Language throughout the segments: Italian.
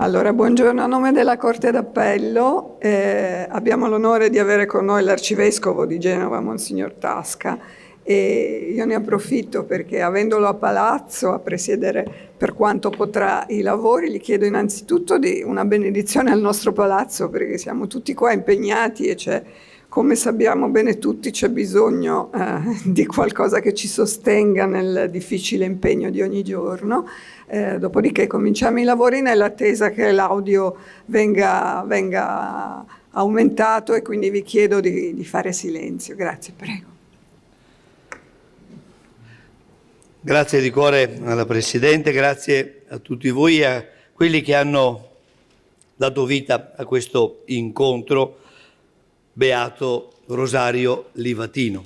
Allora, buongiorno. A nome della Corte d'Appello abbiamo l'onore di avere con noi l'Arcivescovo di Genova, Monsignor Tasca, e io ne approfitto perché, avendolo a palazzo a presiedere per quanto potrà i lavori, gli chiedo innanzitutto di una benedizione al nostro palazzo, perché siamo tutti qua impegnati e c'è, come sappiamo bene tutti, c'è bisogno di qualcosa che ci sostenga nel difficile impegno di ogni giorno. Dopodiché cominciamo i lavori nell'attesa che l'audio venga aumentato, e quindi vi chiedo di fare silenzio. Grazie, prego. Grazie di cuore alla Presidente, grazie a tutti voi e a quelli che hanno dato vita a questo incontro. Beato Rosario Livatino.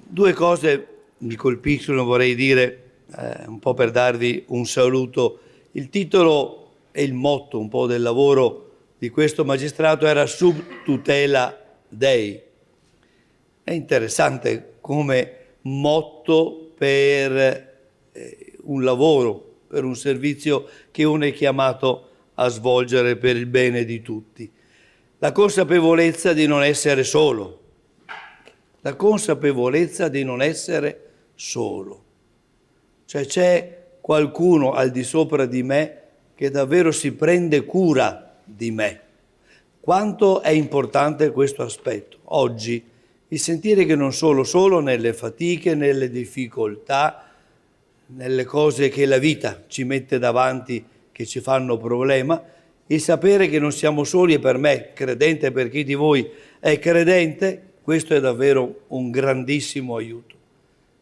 Due cose mi colpiscono, vorrei dire, un po' per darvi un saluto. Il titolo e il motto un po' del lavoro di questo magistrato era Sub tutela Dei. È interessante come motto per un lavoro, per un servizio che uno è chiamato a svolgere per il bene di tutti. La consapevolezza di non essere solo, la consapevolezza di non essere solo. Cioè c'è qualcuno al di sopra di me che davvero si prende cura di me. Quanto è importante questo aspetto. Oggi il sentire che non sono solo nelle fatiche, nelle difficoltà, nelle cose che la vita ci mette davanti che ci fanno problema, il sapere che non siamo soli, e per me, credente, per chi di voi è credente, questo è davvero un grandissimo aiuto.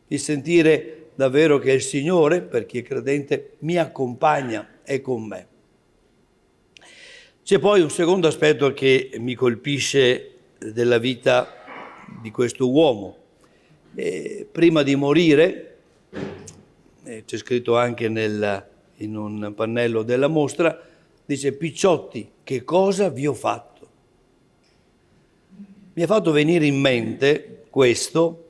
Il sentire davvero che il Signore, per chi è credente, mi accompagna, è con me. C'è poi un secondo aspetto che mi colpisce della vita di questo uomo. Prima di morire, c'è scritto anche in un pannello della mostra, dice: picciotti, che cosa vi ho fatto? Mi ha fatto venire in mente questo,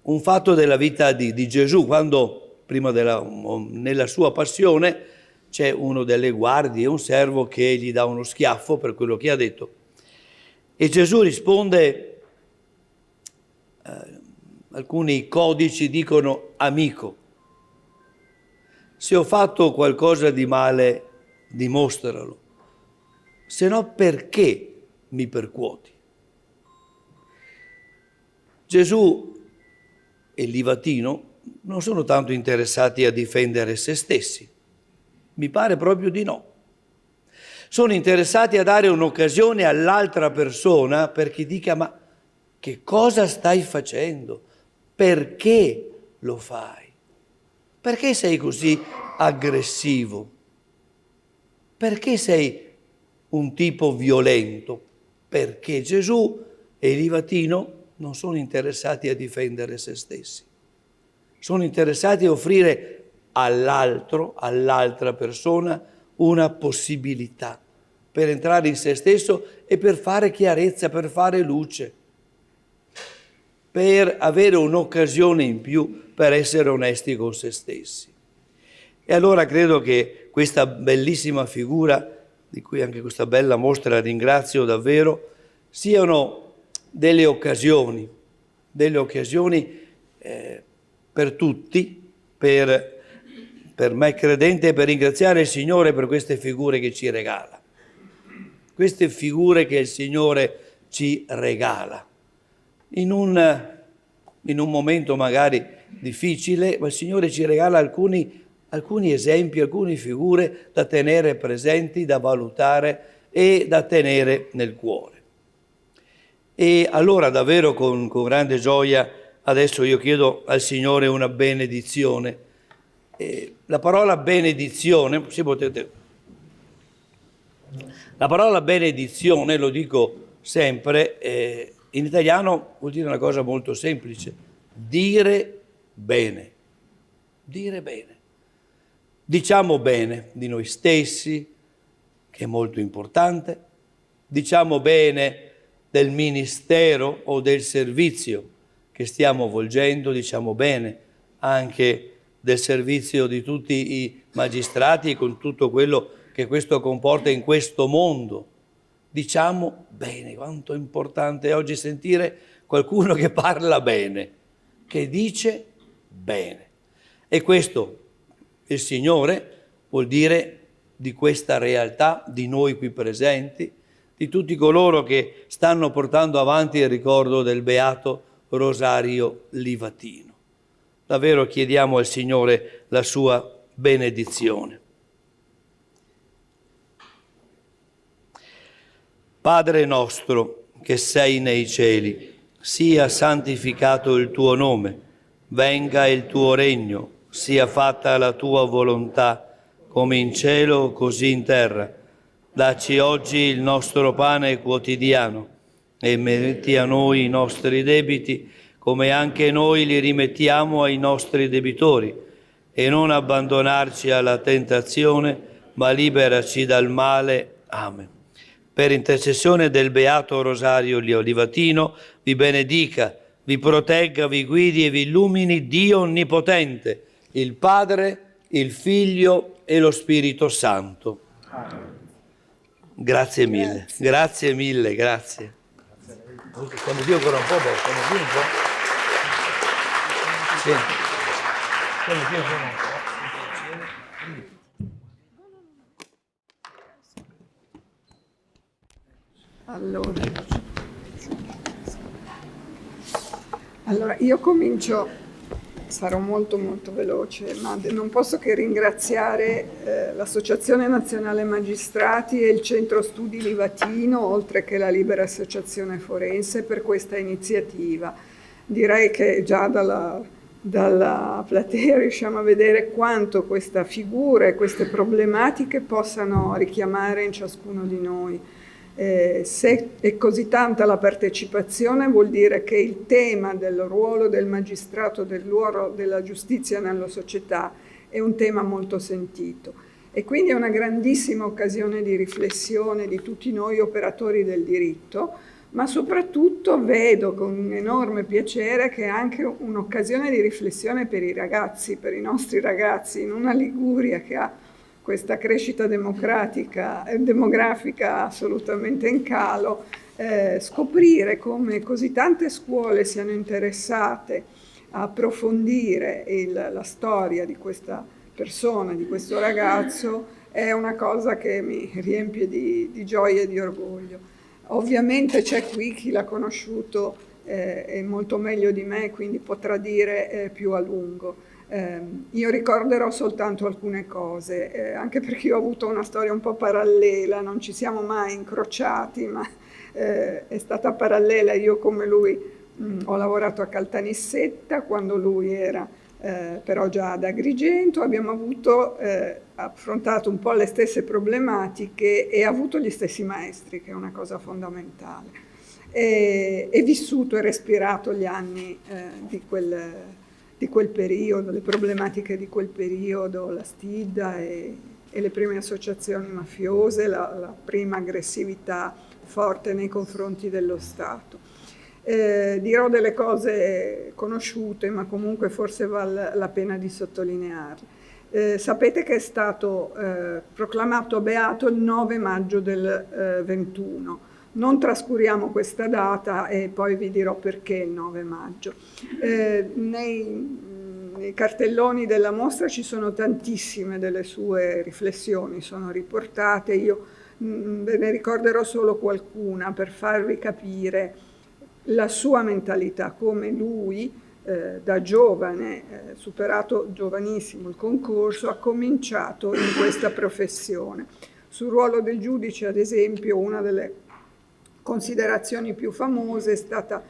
un fatto della vita di Gesù, quando nella sua passione c'è uno delle guardie, un servo che gli dà uno schiaffo per quello che ha detto. E Gesù risponde, alcuni codici dicono amico. Se ho fatto qualcosa di male, dimostralo. Se no, perché mi percuoti? Gesù e Livatino non sono tanto interessati a difendere se stessi. Mi pare proprio di no. Sono interessati a dare un'occasione all'altra persona perché dica: ma che cosa stai facendo? Perché lo fai? Perché sei così aggressivo? Perché sei un tipo violento? Perché Gesù e Livatino non sono interessati a difendere se stessi. Sono interessati a offrire all'altro, all'altra persona, una possibilità per entrare in se stesso e per fare chiarezza, per fare luce, per avere un'occasione in più per essere onesti con se stessi. E allora credo che questa bellissima figura, di cui anche questa bella mostra ringrazio davvero, siano delle occasioni per tutti, per me credente, e per ringraziare il Signore per queste figure che ci regala. Queste figure che il Signore ci regala. In un momento magari difficile, ma il Signore ci regala alcuni esempi, alcune figure da tenere presenti, da valutare e da tenere nel cuore. E allora davvero con grande gioia adesso io chiedo al Signore una benedizione. La parola benedizione, la parola benedizione, lo dico sempre, in italiano vuol dire una cosa molto semplice: dire bene. Dire bene. Diciamo bene di noi stessi, che è molto importante, diciamo bene del ministero o del servizio che stiamo volgendo, diciamo bene anche del servizio di tutti i magistrati e con tutto quello che questo comporta in questo mondo. Diciamo bene, quanto è importante oggi sentire qualcuno che parla bene, che dice bene. E questo il Signore vuol dire di questa realtà, di noi qui presenti, di tutti coloro che stanno portando avanti il ricordo del beato Rosario Livatino. Davvero chiediamo al Signore la sua benedizione. Padre nostro che sei nei cieli, sia santificato il tuo nome, venga il tuo regno, sia fatta la tua volontà, come in cielo così in terra. Dacci oggi il nostro pane quotidiano e metti a noi i nostri debiti, come anche noi li rimettiamo ai nostri debitori, e non abbandonarci alla tentazione, ma liberaci dal male. Amen. Per intercessione del Beato Rosario Livatino, vi benedica, vi protegga, vi guidi e vi illumini Dio Onnipotente, il Padre, il Figlio e lo Spirito Santo. Amen. Grazie mille, grazie mille, grazie. Stiamo più ancora un po', stiamo più un po'. Sì. Stiamo più ancora un po'. Allora, io comincio, sarò molto veloce, ma non posso che ringraziare l'Associazione Nazionale Magistrati e il Centro Studi Livatino, oltre che la Libera Associazione Forense, per questa iniziativa. Direi che già dalla platea riusciamo a vedere quanto questa figura e queste problematiche possano richiamare in ciascuno di noi. Se è così tanta la partecipazione, vuol dire che il tema del ruolo del magistrato, del ruolo della giustizia nella società è un tema molto sentito e quindi è una grandissima occasione di riflessione di tutti noi operatori del diritto, ma soprattutto vedo con un enorme piacere che è anche un'occasione di riflessione per i ragazzi, per i nostri ragazzi in una Liguria che ha questa crescita demografica assolutamente in calo, scoprire come così tante scuole siano interessate a approfondire la storia di questa persona, di questo ragazzo, è una cosa che mi riempie di gioia e di orgoglio. Ovviamente c'è qui chi l'ha conosciuto molto meglio di me, quindi potrà dire più a lungo. Io ricorderò soltanto alcune cose, anche perché io ho avuto una storia un po' parallela, non ci siamo mai incrociati, ma è stata parallela. Io come lui ho lavorato a Caltanissetta quando lui era però già ad Agrigento, abbiamo affrontato un po' le stesse problematiche e avuto gli stessi maestri, che è una cosa fondamentale, e vissuto e respirato gli anni di quel periodo, le problematiche di quel periodo, la stidda e le prime associazioni mafiose, la prima aggressività forte nei confronti dello Stato. Dirò delle cose conosciute, ma comunque forse vale la pena di sottolinearle. Sapete che è stato proclamato beato il 9 maggio del 21. Non trascuriamo questa data e poi vi dirò perché il 9 maggio. Nei cartelloni della mostra ci sono tantissime delle sue riflessioni, sono riportate, io ve ne ricorderò solo qualcuna per farvi capire la sua mentalità, come lui da giovane, superato giovanissimo il concorso, ha cominciato in questa professione. Sul ruolo del giudice, ad esempio, una delle considerazioni più famose è stata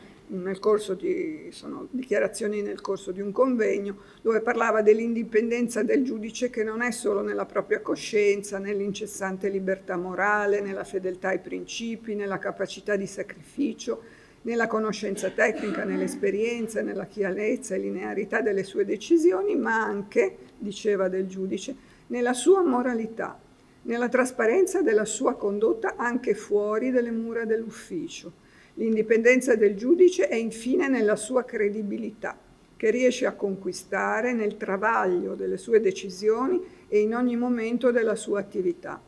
sono dichiarazioni nel corso di un convegno dove parlava dell'indipendenza del giudice, che non è solo nella propria coscienza, nell'incessante libertà morale, nella fedeltà ai principi, nella capacità di sacrificio, nella conoscenza tecnica, nell'esperienza, nella chiarezza e linearità delle sue decisioni, ma anche, diceva del giudice, nella sua moralità, nella trasparenza della sua condotta anche fuori delle mura dell'ufficio. L'indipendenza del giudice è infine nella sua credibilità, che riesce a conquistare nel travaglio delle sue decisioni e in ogni momento della sua attività.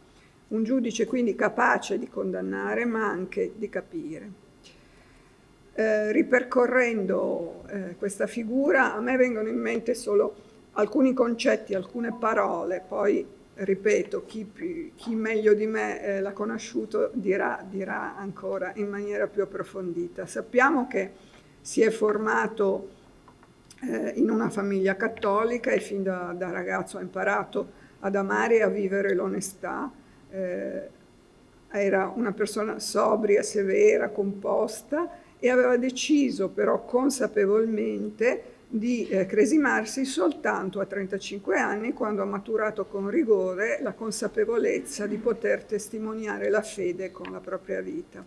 Un giudice quindi capace di condannare ma anche di capire. Ripercorrendo questa figura a me vengono in mente solo alcuni concetti, alcune parole, poi ripeto, chi meglio di me l'ha conosciuto dirà ancora in maniera più approfondita. Sappiamo che si è formato in una famiglia cattolica e fin da ragazzo ha imparato ad amare e a vivere l'onestà. Era una persona sobria, severa, composta e aveva deciso però consapevolmente di cresimarsi soltanto a 35 anni, quando ha maturato con rigore la consapevolezza di poter testimoniare la fede con la propria vita.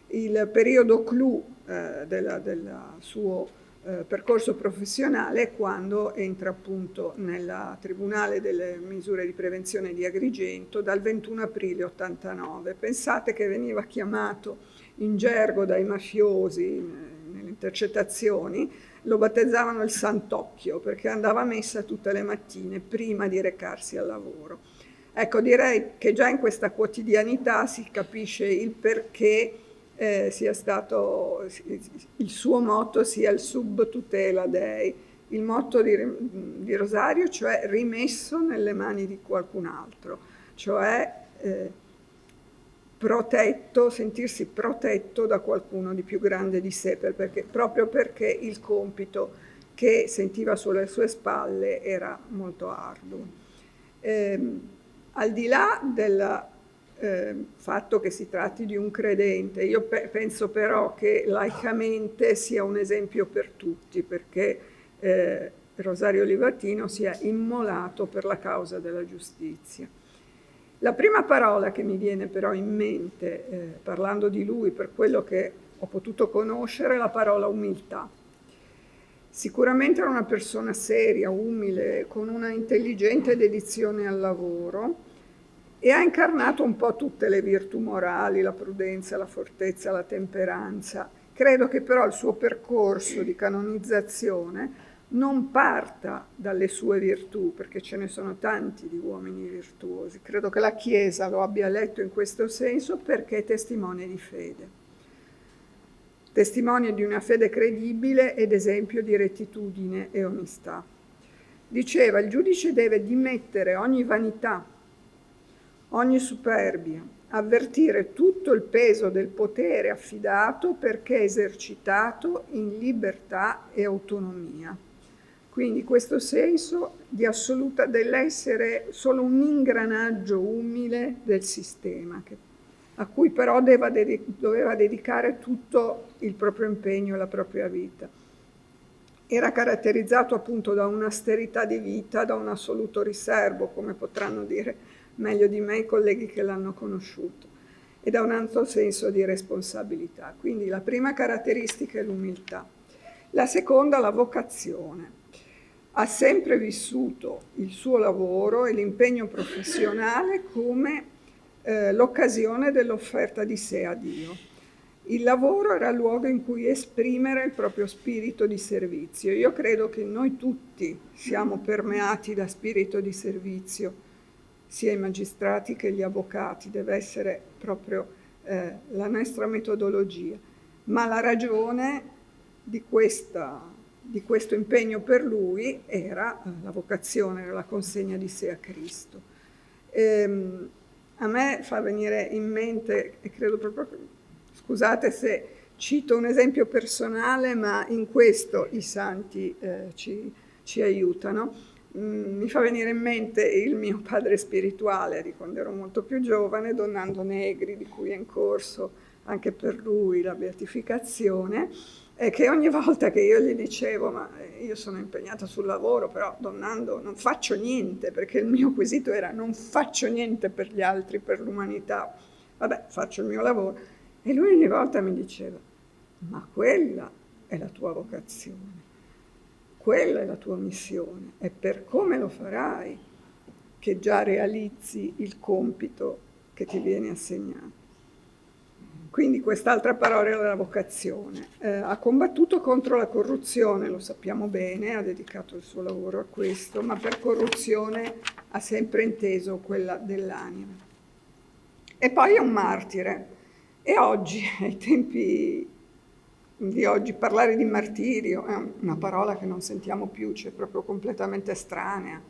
Il periodo clou del suo percorso professionale è quando entra appunto nel Tribunale delle misure di prevenzione di Agrigento dal 21 aprile 89. Pensate che veniva chiamato in gergo dai mafiosi nelle intercettazioni, lo battezzavano il Sant'Occhio perché andava a messa tutte le mattine prima di recarsi al lavoro. Ecco, direi che già in questa quotidianità si capisce il perché sia stato, il suo motto sia il sub tutela Dei, il motto di Rosario, cioè rimesso nelle mani di qualcun altro, cioè protetto, sentirsi protetto da qualcuno di più grande di sé, proprio perché il compito che sentiva sulle sue spalle era molto arduo. Al di là del fatto che si tratti di un credente, io penso però che laicamente sia un esempio per tutti, perché Rosario Livatino si è immolato per la causa della giustizia. La prima parola che mi viene però in mente, parlando di lui, per quello che ho potuto conoscere, è la parola umiltà. Sicuramente era una persona seria, umile, con una intelligente dedizione al lavoro e ha incarnato un po' tutte le virtù morali, la prudenza, la fortezza, la temperanza. Credo che però il suo percorso di canonizzazione non parta dalle sue virtù, perché ce ne sono tanti di uomini virtuosi. Credo che la Chiesa lo abbia letto in questo senso perché è testimone di fede. Testimone di una fede credibile ed esempio di rettitudine e onestà. Diceva, il giudice deve dimettere ogni vanità, ogni superbia, avvertire tutto il peso del potere affidato perché esercitato in libertà e autonomia. Quindi questo senso di assoluta dell'essere solo un ingranaggio umile del sistema, a cui però doveva dedicare tutto il proprio impegno e la propria vita. Era caratterizzato appunto da un'austerità di vita, da un assoluto riservo, come potranno dire meglio di me i colleghi che l'hanno conosciuto, e da un alto senso di responsabilità. Quindi la prima caratteristica è l'umiltà. La seconda, la vocazione. Ha sempre vissuto il suo lavoro e l'impegno professionale come l'occasione dell'offerta di sé a Dio. Il lavoro era il luogo in cui esprimere il proprio spirito di servizio. Io credo che noi tutti siamo permeati da spirito di servizio, sia i magistrati che gli avvocati, deve essere proprio la nostra metodologia. Ma la ragione di questo impegno per lui era la vocazione, era la consegna di sé a Cristo. A me fa venire in mente, e credo proprio, scusate se cito un esempio personale, ma in questo i santi ci aiutano. Mi fa venire in mente il mio padre spirituale di quando ero molto più giovane, Don Nando Negri, di cui è in corso anche per lui la beatificazione, e che ogni volta che io gli dicevo ma io sono impegnata sul lavoro, però Don Nando non faccio niente, perché il mio quesito era non faccio niente per gli altri, per l'umanità, vabbè, faccio il mio lavoro. E lui ogni volta mi diceva, ma quella è la tua vocazione, quella è la tua missione, è per come lo farai che già realizzi il compito che ti viene assegnato. Quindi quest'altra parola era la vocazione. Ha combattuto contro la corruzione, lo sappiamo bene, ha dedicato il suo lavoro a questo, ma per corruzione ha sempre inteso quella dell'anima. E poi è un martire. E oggi, ai tempi di oggi, parlare di martirio è una parola che non sentiamo più, cioè proprio completamente estranea.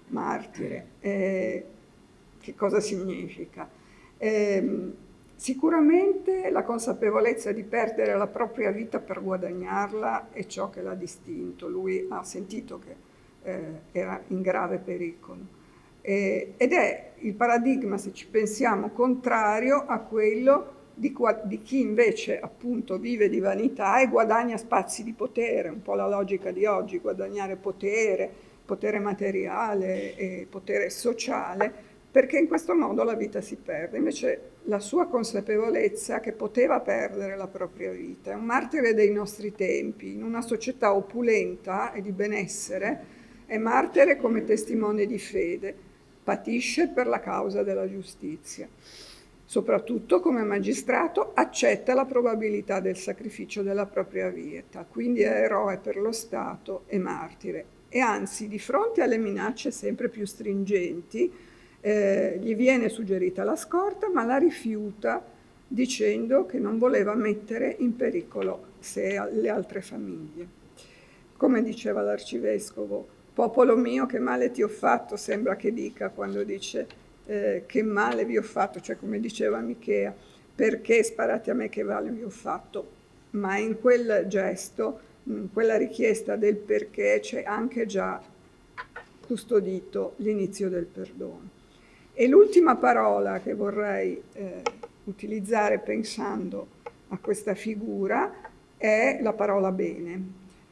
Martire. Che cosa significa? Sicuramente la consapevolezza di perdere la propria vita per guadagnarla è ciò che l'ha distinto. Lui ha sentito che era in grave pericolo. Ed è il paradigma, se ci pensiamo, contrario a quello di chi invece appunto vive di vanità e guadagna spazi di potere, un po' la logica di oggi, guadagnare potere materiale e potere sociale, perché in questo modo la vita si perde. Invece la sua consapevolezza che poteva perdere la propria vita è un martire dei nostri tempi, in una società opulenta e di benessere, è martire come testimone di fede, patisce per la causa della giustizia. Soprattutto come magistrato accetta la probabilità del sacrificio della propria vita, quindi è eroe per lo Stato e martire. E anzi, di fronte alle minacce sempre più stringenti, gli viene suggerita la scorta, ma la rifiuta dicendo che non voleva mettere in pericolo sé e le altre famiglie. Come diceva l'arcivescovo, popolo mio che male ti ho fatto, sembra che dica quando dice che male vi ho fatto, cioè come diceva Michea, perché sparate a me che male vi ho fatto, ma in quel gesto, in quella richiesta del perché c'è anche già custodito l'inizio del perdono. E l'ultima parola che vorrei utilizzare pensando a questa figura è la parola bene.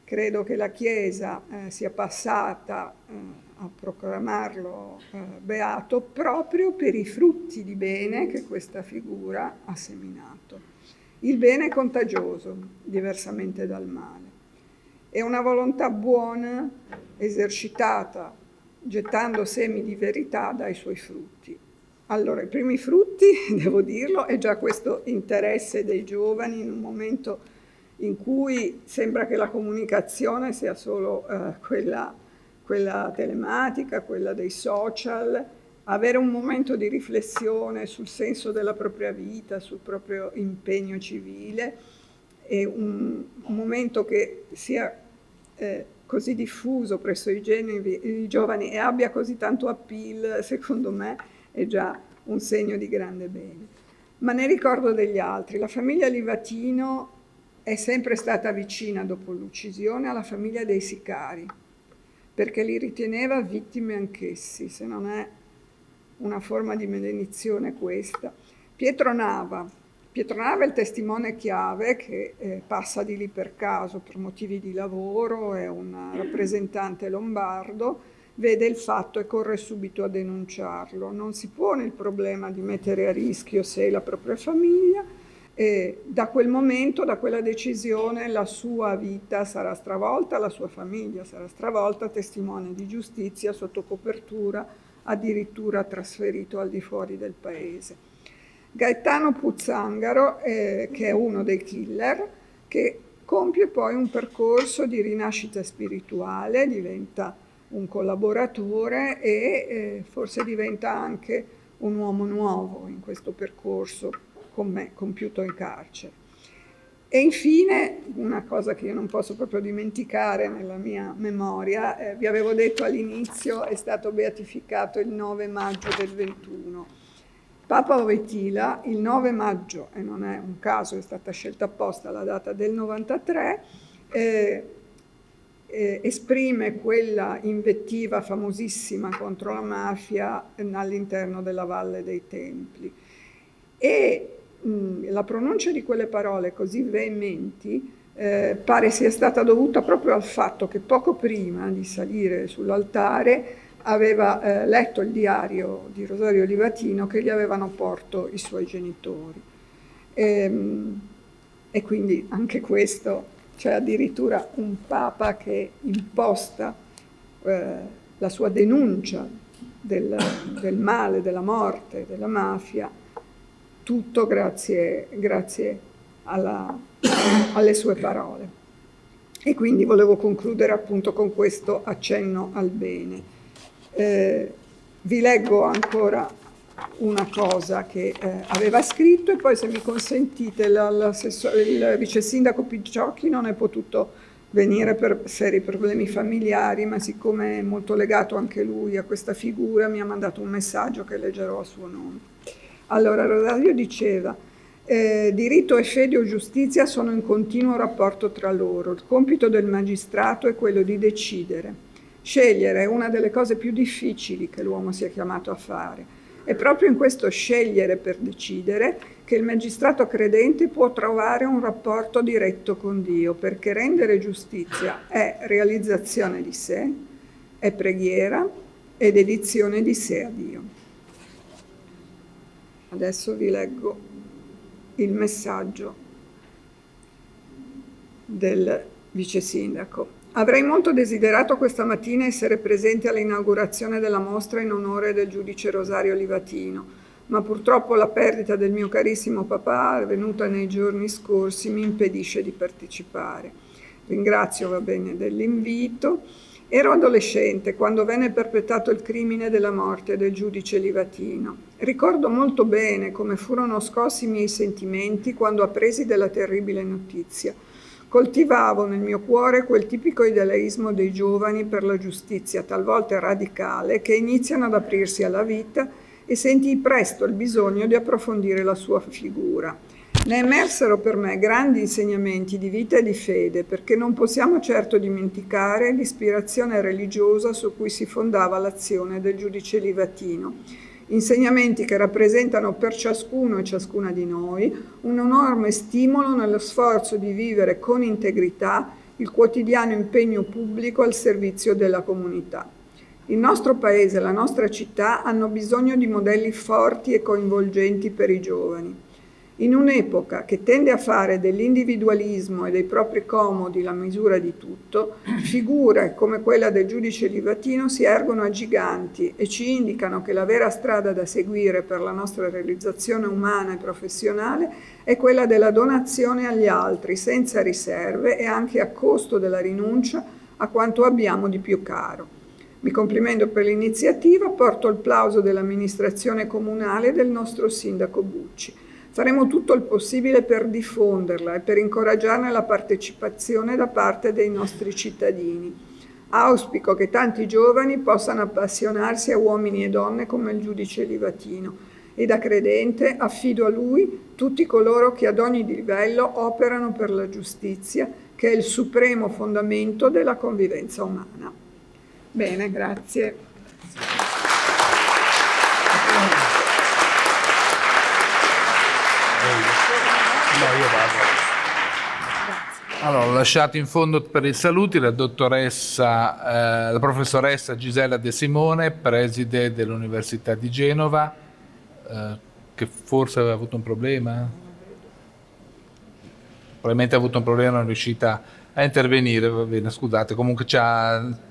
Credo che la Chiesa sia passata a proclamarlo beato proprio per i frutti di bene che questa figura ha seminato. Il bene è contagioso, diversamente dal male. È una volontà buona, esercitata, gettando semi di verità dai suoi frutti. Allora, i primi frutti, devo dirlo, è già questo interesse dei giovani in un momento in cui sembra che la comunicazione sia solo quella telematica, quella dei social, avere un momento di riflessione sul senso della propria vita, sul proprio impegno civile, e un momento che sia così diffuso presso i giovani e abbia così tanto appeal, secondo me, è già un segno di grande bene. Ma ne ricordo degli altri. La famiglia Livatino è sempre stata vicina, dopo l'uccisione, alla famiglia dei sicari, perché li riteneva vittime anch'essi, se non è una forma di maledizione questa. Pietro Nava è il testimone chiave che passa di lì per caso, per motivi di lavoro, è un rappresentante lombardo, vede il fatto e corre subito a denunciarlo. Non si pone il problema di mettere a rischio sé e la propria famiglia, e da quel momento, da quella decisione, la sua vita sarà stravolta, la sua famiglia sarà stravolta, testimone di giustizia, sotto copertura, addirittura trasferito al di fuori del paese. Gaetano Puzzangaro, che è uno dei killer, che compie poi un percorso di rinascita spirituale, diventa un collaboratore e forse diventa anche un uomo nuovo in questo percorso compiuto in carcere. E infine, una cosa che io non posso proprio dimenticare nella mia memoria, vi avevo detto all'inizio, è stato beatificato il 9 maggio del 21. Papa Wojtyla, il 9 maggio, e non è un caso, è stata scelta apposta la data del 93, esprime quella invettiva famosissima contro la mafia all'interno della Valle dei Templi. E la pronuncia di quelle parole così veementi pare sia stata dovuta proprio al fatto che poco prima di salire sull'altare aveva letto il diario di Rosario Livatino che gli avevano porto i suoi genitori. E quindi anche questo, c'è addirittura un papa che imposta la sua denuncia del male, della morte, della mafia tutto grazie alle sue parole. E quindi volevo concludere appunto con questo accenno al bene. Vi leggo ancora una cosa che aveva scritto e poi, se mi consentite, il vice sindaco Picciocchi non è potuto venire per seri problemi familiari, ma siccome è molto legato anche lui a questa figura mi ha mandato un messaggio che leggerò a suo nome. Allora, Rosario diceva: diritto e fede o giustizia sono in continuo rapporto tra loro. Il compito del magistrato è quello di decidere. Scegliere è una delle cose più difficili che l'uomo sia chiamato a fare. È proprio in questo scegliere per decidere che il magistrato credente può trovare un rapporto diretto con Dio, perché rendere giustizia è realizzazione di sé, è preghiera ed dedizione di sé a Dio. Adesso vi leggo il messaggio del vice sindaco. Avrei molto desiderato questa mattina essere presente all'inaugurazione della mostra in onore del giudice Rosario Livatino, ma purtroppo la perdita del mio carissimo papà, avvenuta nei giorni scorsi, mi impedisce di partecipare. Ringrazio, va bene, dell'invito. Ero adolescente quando venne perpetrato il crimine della morte del giudice Livatino. Ricordo molto bene come furono scossi i miei sentimenti quando appresi della terribile notizia. Coltivavo nel mio cuore quel tipico idealismo dei giovani per la giustizia, talvolta radicale, che iniziano ad aprirsi alla vita, e sentii presto il bisogno di approfondire la sua figura. Ne emersero per me grandi insegnamenti di vita e di fede, perché non possiamo certo dimenticare l'ispirazione religiosa su cui si fondava l'azione del giudice Livatino. Insegnamenti che rappresentano per ciascuno e ciascuna di noi un enorme stimolo nello sforzo di vivere con integrità il quotidiano impegno pubblico al servizio della comunità. Il nostro paese e la nostra città hanno bisogno di modelli forti e coinvolgenti per i giovani. In un'epoca che tende a fare dell'individualismo e dei propri comodi la misura di tutto, figure come quella del giudice Livatino si ergono a giganti e ci indicano che la vera strada da seguire per la nostra realizzazione umana e professionale è quella della donazione agli altri, senza riserve e anche a costo della rinuncia a quanto abbiamo di più caro. Mi complimento per l'iniziativa, porto il plauso dell'amministrazione comunale e del nostro sindaco Bucci. Faremo tutto il possibile per diffonderla e per incoraggiarne la partecipazione da parte dei nostri cittadini. Auspico che tanti giovani possano appassionarsi a uomini e donne come il giudice Livatino e da credente affido a lui tutti coloro che ad ogni livello operano per la giustizia, che è il supremo fondamento della convivenza umana. Bene, grazie. No, io vado. Allora, ho lasciato in fondo per i saluti la professoressa Gisella De Simone, preside dell'Università di Genova, che forse aveva avuto un problema. Probabilmente ha avuto un problema, non è riuscita a intervenire, va bene, scusate, comunque ci ha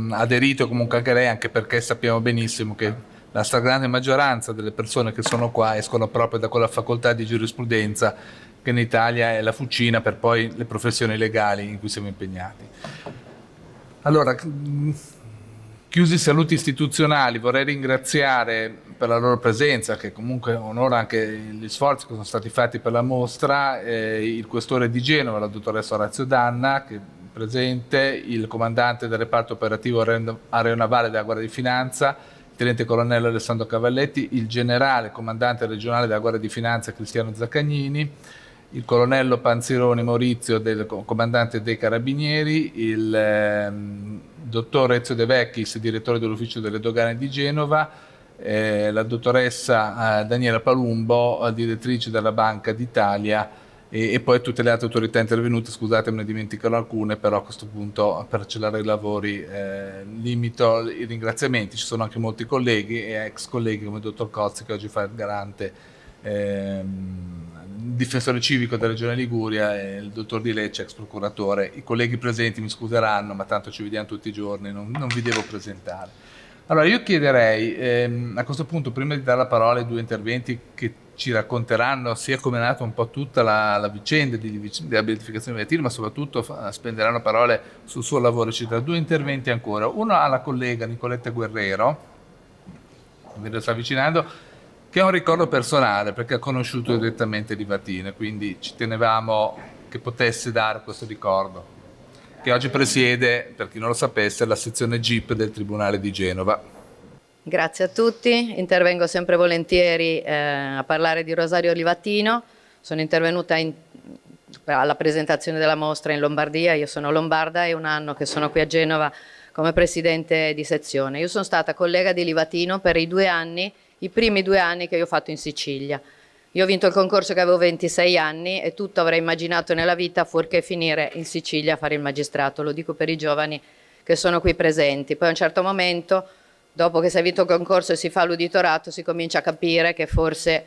aderito comunque anche lei, anche perché sappiamo benissimo che la stragrande maggioranza delle persone che sono qua escono proprio da quella facoltà di giurisprudenza che in Italia è la fucina per poi le professioni legali in cui siamo impegnati. Allora, chiusi i saluti istituzionali, vorrei ringraziare per la loro presenza, che comunque onora anche gli sforzi che sono stati fatti per la mostra, il questore di Genova, la dottoressa Orazio Danna, che è presente, il comandante del reparto operativo aeronavale della Guardia di Finanza, Tenente Colonnello Alessandro Cavalletti, il generale comandante regionale della Guardia di Finanza Cristiano Zaccagnini, il colonnello Panzironi Maurizio, del comandante dei Carabinieri, il dottor Ezio De Vecchis, direttore dell'ufficio delle dogane di Genova, la dottoressa Daniela Palumbo, direttrice della Banca d'Italia, e poi tutte le altre autorità intervenute. Scusate, me ne dimenticherò alcune, però a questo punto per accelerare i lavori limito i ringraziamenti. Ci sono anche molti colleghi e ex colleghi come il dottor Cozzi, che oggi fa il garante difensore civico della Regione Liguria, e il dottor Di Lecce, ex procuratore. I colleghi presenti mi scuseranno, ma tanto ci vediamo tutti i giorni, non vi devo presentare. Allora io chiederei a questo punto, prima di dare la parola ai due interventi che ci racconteranno sia come è nata un po' tutta la vicenda della beatificazione di Livatino, ma soprattutto spenderanno parole sul suo lavoro. Ci sono 2 interventi ancora, uno alla collega Nicoletta Guerrero, mi sta avvicinando, che è un ricordo personale perché ha conosciuto direttamente Livatino, quindi ci tenevamo che potesse dare questo ricordo, che oggi presiede, per chi non lo sapesse, la sezione GIP del Tribunale di Genova. Grazie a tutti, intervengo sempre volentieri a parlare di Rosario Livatino. Sono intervenuta alla presentazione della mostra in Lombardia, io sono lombarda e 1 anno che sono qui a Genova come presidente di sezione. Io sono stata collega di Livatino per i primi 2 anni che io ho fatto in Sicilia. Io ho vinto il concorso che avevo 26 anni e tutto avrei immaginato nella vita fuorché finire in Sicilia a fare il magistrato, lo dico per i giovani che sono qui presenti. Poi a un certo momento, dopo che si è vinto il concorso e si fa l'uditorato, si comincia a capire che forse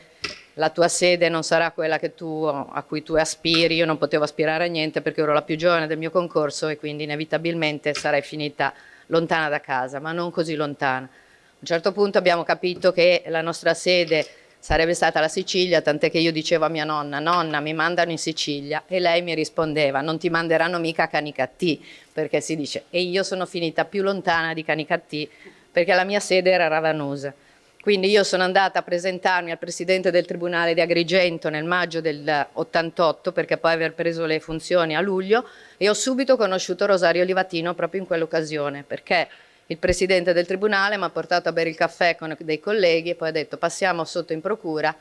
la tua sede non sarà quella a cui tu aspiri. Io non potevo aspirare a niente perché ero la più giovane del mio concorso e quindi inevitabilmente sarei finita lontana da casa, ma non così lontana. A un certo punto abbiamo capito che la nostra sede sarebbe stata la Sicilia, tant'è che io dicevo a mia nonna: nonna, mi mandano in Sicilia, e lei mi rispondeva: non ti manderanno mica a Canicattì, perché si dice, e io sono finita più lontana di Canicattì perché la mia sede era Ravanosa. Quindi io sono andata a presentarmi al presidente del Tribunale di Agrigento nel maggio del 88, perché poi aver preso le funzioni a luglio, e ho subito conosciuto Rosario Livatino proprio in quell'occasione, perché il presidente del Tribunale mi ha portato a bere il caffè con dei colleghi e poi ha detto: passiamo sotto in procura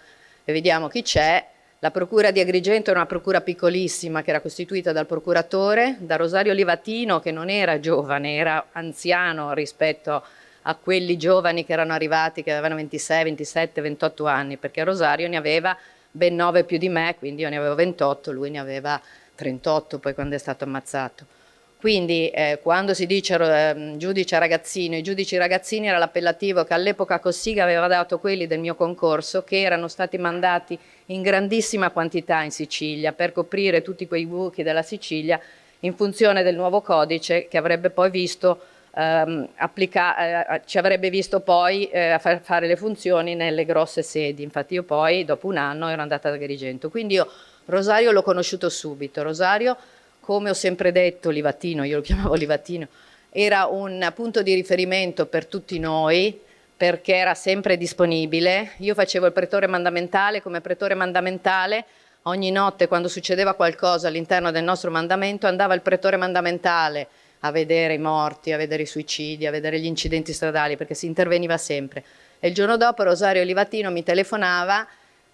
e vediamo chi c'è. La procura di Agrigento era una procura piccolissima che era costituita dal procuratore, da Rosario Livatino, che non era giovane, era anziano rispetto a quelli giovani che erano arrivati, che avevano 26, 27, 28 anni, perché Rosario ne aveva ben 9 più di me, quindi io ne avevo 28, lui ne aveva 38 poi quando è stato ammazzato. Quindi quando si dice giudice ragazzino, i giudici ragazzini era l'appellativo che all'epoca Cossiga aveva dato quelli del mio concorso, che erano stati mandati in grandissima quantità in Sicilia per coprire tutti quei buchi della Sicilia in funzione del nuovo codice che avrebbe poi visto ci avrebbe visto poi fare le funzioni nelle grosse sedi. Infatti io poi dopo 1 anno ero andata ad Agrigento, quindi io Rosario l'ho conosciuto subito. Rosario, come ho sempre detto, Livatino, io lo chiamavo Livatino, era un punto di riferimento per tutti noi perché era sempre disponibile. Io facevo il pretore mandamentale, come pretore mandamentale ogni notte quando succedeva qualcosa all'interno del nostro mandamento andava il pretore mandamentale a vedere i morti, a vedere i suicidi, a vedere gli incidenti stradali, perché si interveniva sempre. E il giorno dopo Rosario Livatino mi telefonava.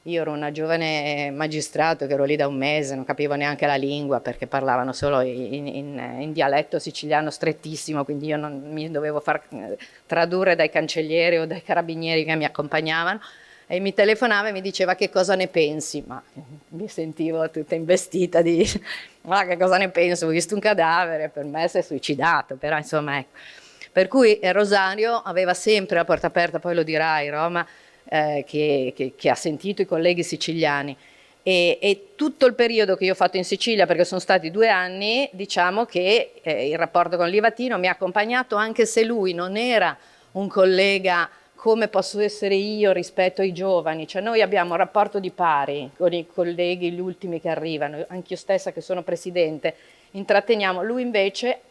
Io ero una giovane magistrato che ero lì da 1 mese, non capivo neanche la lingua perché parlavano solo in dialetto siciliano strettissimo, quindi io non mi dovevo far tradurre dai cancellieri o dai carabinieri che mi accompagnavano, e mi telefonava e mi diceva: che cosa ne pensi? Ma mi sentivo tutta investita di ma che cosa ne penso? Ho visto un cadavere, per me si è suicidato, però insomma ecco. Per cui Rosario aveva sempre la porta aperta, poi lo dirai Roma, che ha sentito i colleghi siciliani e tutto il periodo che io ho fatto in Sicilia, perché sono stati 2 anni, diciamo che il rapporto con Livatino mi ha accompagnato, anche se lui non era un collega come posso essere io rispetto ai giovani, cioè noi abbiamo un rapporto di pari con i colleghi, gli ultimi che arrivano, anche io stessa che sono presidente, intratteniamo. Lui invece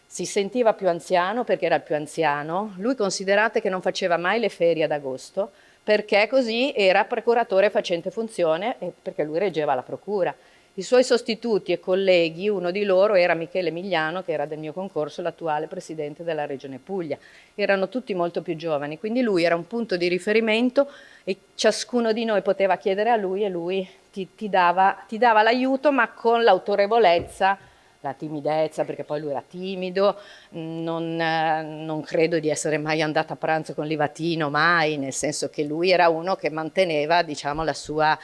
si sentiva più anziano perché era il più anziano. Lui, considerate che non faceva mai le ferie ad agosto perché così era procuratore facente funzione e perché lui reggeva la procura. I suoi sostituti e colleghi, uno di loro era Michele Migliano, che era del mio concorso, l'attuale presidente della Regione Puglia. Erano tutti molto più giovani, quindi lui era un punto di riferimento e ciascuno di noi poteva chiedere a lui e lui ti dava l'aiuto, ma con l'autorevolezza, la timidezza, perché poi lui era timido, non credo di essere mai andata a pranzo con Livatino, mai, nel senso che lui era uno che manteneva, diciamo, la sua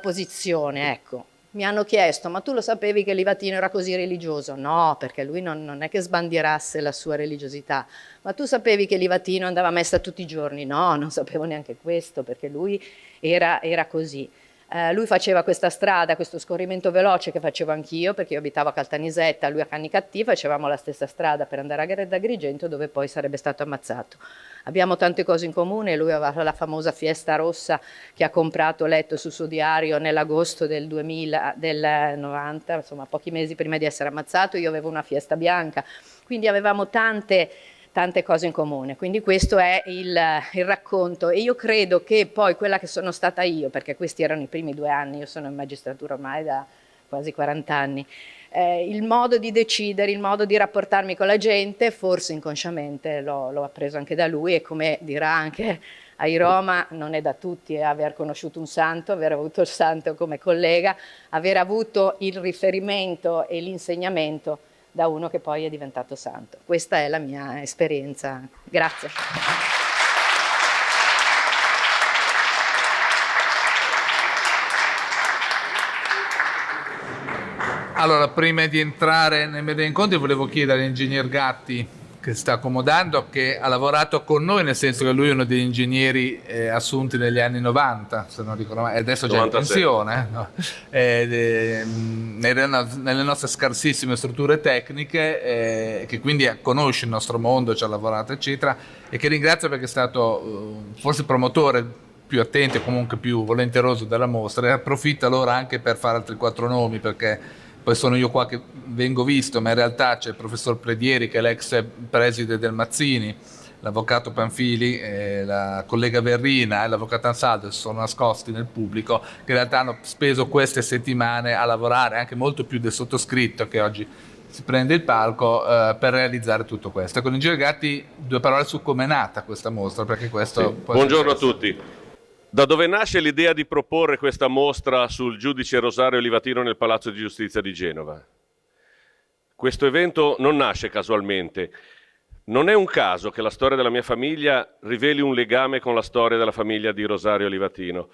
posizione, ecco. Mi hanno chiesto: ma tu lo sapevi che Livatino era così religioso? No, perché lui non è che sbandierasse la sua religiosità. Ma tu sapevi che Livatino andava a messa tutti i giorni? No, non sapevo neanche questo, perché lui era così. Lui faceva questa strada, questo scorrimento veloce che facevo anch'io, perché io abitavo a Caltanissetta, lui a Canicattì, facevamo la stessa strada per andare ad Agrigento, dove poi sarebbe stato ammazzato. abbiamo tante cose in comune. Lui aveva la famosa Fiesta Rossa che ha comprato, letto sul suo diario nell'agosto del 90, insomma pochi mesi prima di essere ammazzato. Io avevo una Fiesta bianca, quindi avevamo tante cose in comune, quindi questo è il racconto. E io credo che poi quella che sono stata io, perché questi erano i primi 2 anni, io sono in magistratura ormai da quasi 40 anni, il modo di decidere, il modo di rapportarmi con la gente, forse inconsciamente l'ho appreso anche da lui, e come dirà anche ai Roma, non è da tutti aver conosciuto un santo, aver avuto il santo come collega, aver avuto il riferimento e l'insegnamento da uno che poi è diventato santo. Questa è la mia esperienza. Grazie. Allora, prima di entrare nei miei incontri, volevo chiedere all'ingegner Gatti, che sta accomodando, che ha lavorato con noi, nel senso che lui è uno degli ingegneri assunti negli anni 90, se non ricordo male, e adesso già in pensione, no? Nelle nostre scarsissime strutture tecniche, che quindi conosce il nostro mondo, ci ha lavorato eccetera, e che ringrazio perché è stato forse il promotore più attento e comunque più volenteroso della mostra, e approfitto allora anche per fare altri 4 nomi, perché poi sono io qua che vengo visto, ma in realtà c'è il professor Predieri, che è l'ex preside del Mazzini, l'avvocato Panfili, la collega Verrina e l'avvocato Ansaldo, si sono nascosti nel pubblico, che in realtà hanno speso queste settimane a lavorare, anche molto più del sottoscritto che oggi si prende il palco, per realizzare tutto questo. Con Ingegner Gatti 2 parole su come è nata questa mostra, perché questo... Sì. Buongiorno a tutti. Da dove nasce l'idea di proporre questa mostra sul giudice Rosario Livatino nel Palazzo di Giustizia di Genova? Questo evento non nasce casualmente. Non è un caso che la storia della mia famiglia riveli un legame con la storia della famiglia di Rosario Livatino.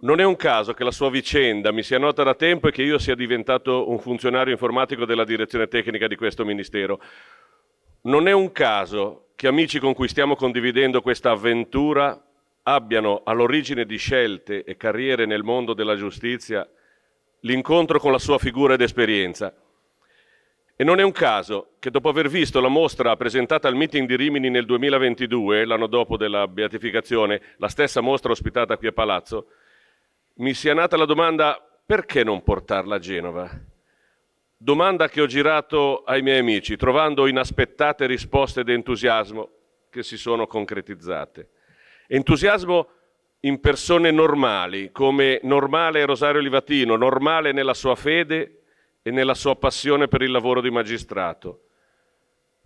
Non è un caso che la sua vicenda mi sia nota da tempo e che io sia diventato un funzionario informatico della direzione tecnica di questo Ministero. Non è un caso che amici con cui stiamo condividendo questa avventura abbiano all'origine di scelte e carriere nel mondo della giustizia l'incontro con la sua figura ed esperienza. E non è un caso che dopo aver visto la mostra presentata al meeting di Rimini nel 2022, l'anno dopo della beatificazione, la stessa mostra ospitata qui a Palazzo, mi sia nata la domanda: perché non portarla a Genova? Domanda che ho girato ai miei amici, trovando inaspettate risposte ed entusiasmo che si sono concretizzate. Entusiasmo in persone normali, come normale Rosario Livatino, normale nella sua fede e nella sua passione per il lavoro di magistrato.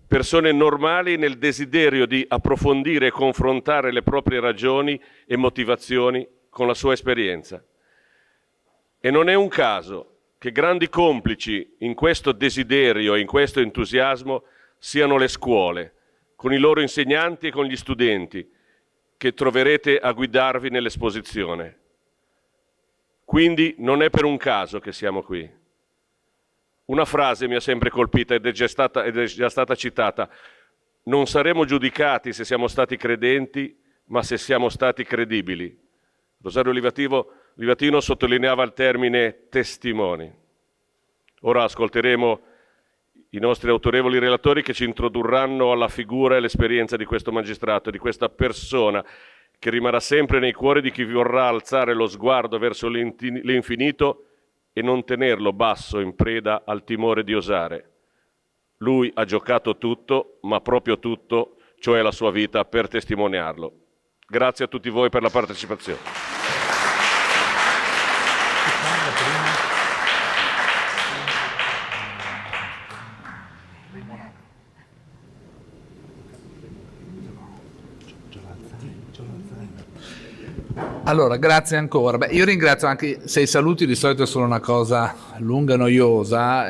Persone normali nel desiderio di approfondire e confrontare le proprie ragioni e motivazioni con la sua esperienza. E non è un caso che grandi complici in questo desiderio e in questo entusiasmo siano le scuole, con i loro insegnanti e con gli studenti, che troverete a guidarvi nell'esposizione. Quindi non è per un caso che siamo qui. Una frase mi ha sempre colpita ed è già stata citata: non saremo giudicati se siamo stati credenti, ma se siamo stati credibili. Rosario Livatino sottolineava il termine testimoni. Ora ascolteremo i nostri autorevoli relatori che ci introdurranno alla figura e all'esperienza di questo magistrato, di questa persona che rimarrà sempre nei cuori di chi vorrà alzare lo sguardo verso l'infinito e non tenerlo basso in preda al timore di osare. Lui ha giocato tutto, ma proprio tutto, cioè la sua vita, per testimoniarlo. Grazie a tutti voi per la partecipazione. Allora, grazie ancora. Io ringrazio anche se i saluti di solito sono una cosa lunga, noiosa,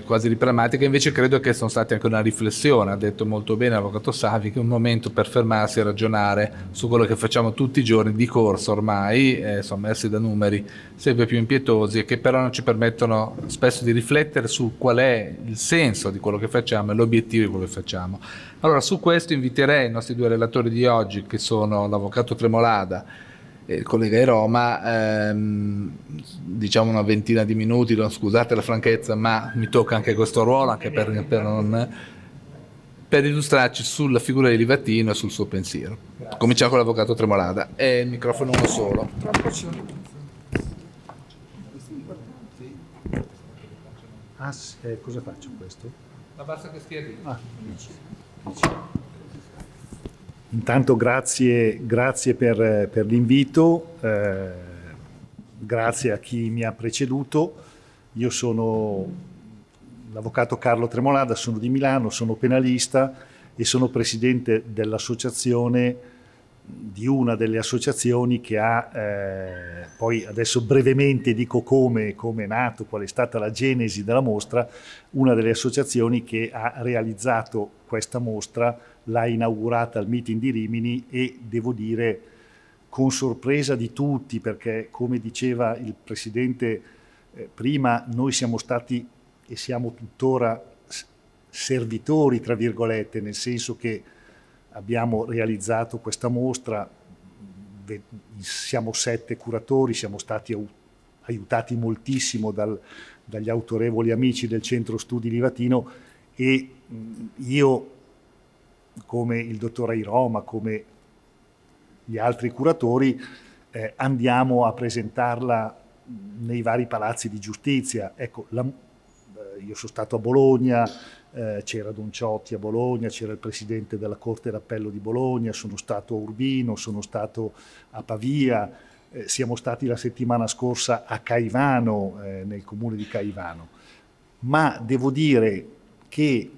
quasi riprammatica, invece credo che sono stati anche una riflessione. Ha detto molto bene l'avvocato Savi che è un momento per fermarsi e ragionare su quello che facciamo tutti i giorni di corsa ormai, sommersi da numeri sempre più impietosi, e che però non ci permettono spesso di riflettere su qual è il senso di quello che facciamo e l'obiettivo di quello che facciamo. Allora, su questo inviterei i nostri 2 relatori di oggi, che sono l'avvocato Tremolada e il collega di Roma, diciamo una ventina di minuti, scusate la franchezza, ma mi tocca anche questo ruolo, anche per per illustrarci sulla figura di Livatino e sul suo pensiero. Cominciamo con l'avvocato Tremolada. E il microfono uno solo. Cosa faccio questo? Ma basta che stia lì. Intanto grazie per l'invito, grazie a chi mi ha preceduto. Io sono l'avvocato Carlo Tremolada, sono di Milano, sono penalista e sono presidente dell'associazione, di una delle associazioni che ha, poi adesso brevemente dico come è nato, qual è stata la genesi della mostra, una delle associazioni che ha realizzato questa mostra, l'ha inaugurata al meeting di Rimini e devo dire con sorpresa di tutti, perché come diceva il Presidente prima, noi siamo stati e siamo tuttora servitori, tra virgolette, nel senso che abbiamo realizzato questa mostra, siamo 7 curatori, siamo stati aiutati moltissimo dagli autorevoli amici del Centro Studi Livatino e io, come il dottor Airoma, come gli altri curatori, andiamo a presentarla nei vari palazzi di giustizia. Ecco, io sono stato a Bologna, c'era Don Ciotti a Bologna, c'era il Presidente della Corte d'Appello di Bologna, sono stato a Urbino, sono stato a Pavia, siamo stati la settimana scorsa a Caivano, nel comune di Caivano. Ma devo dire che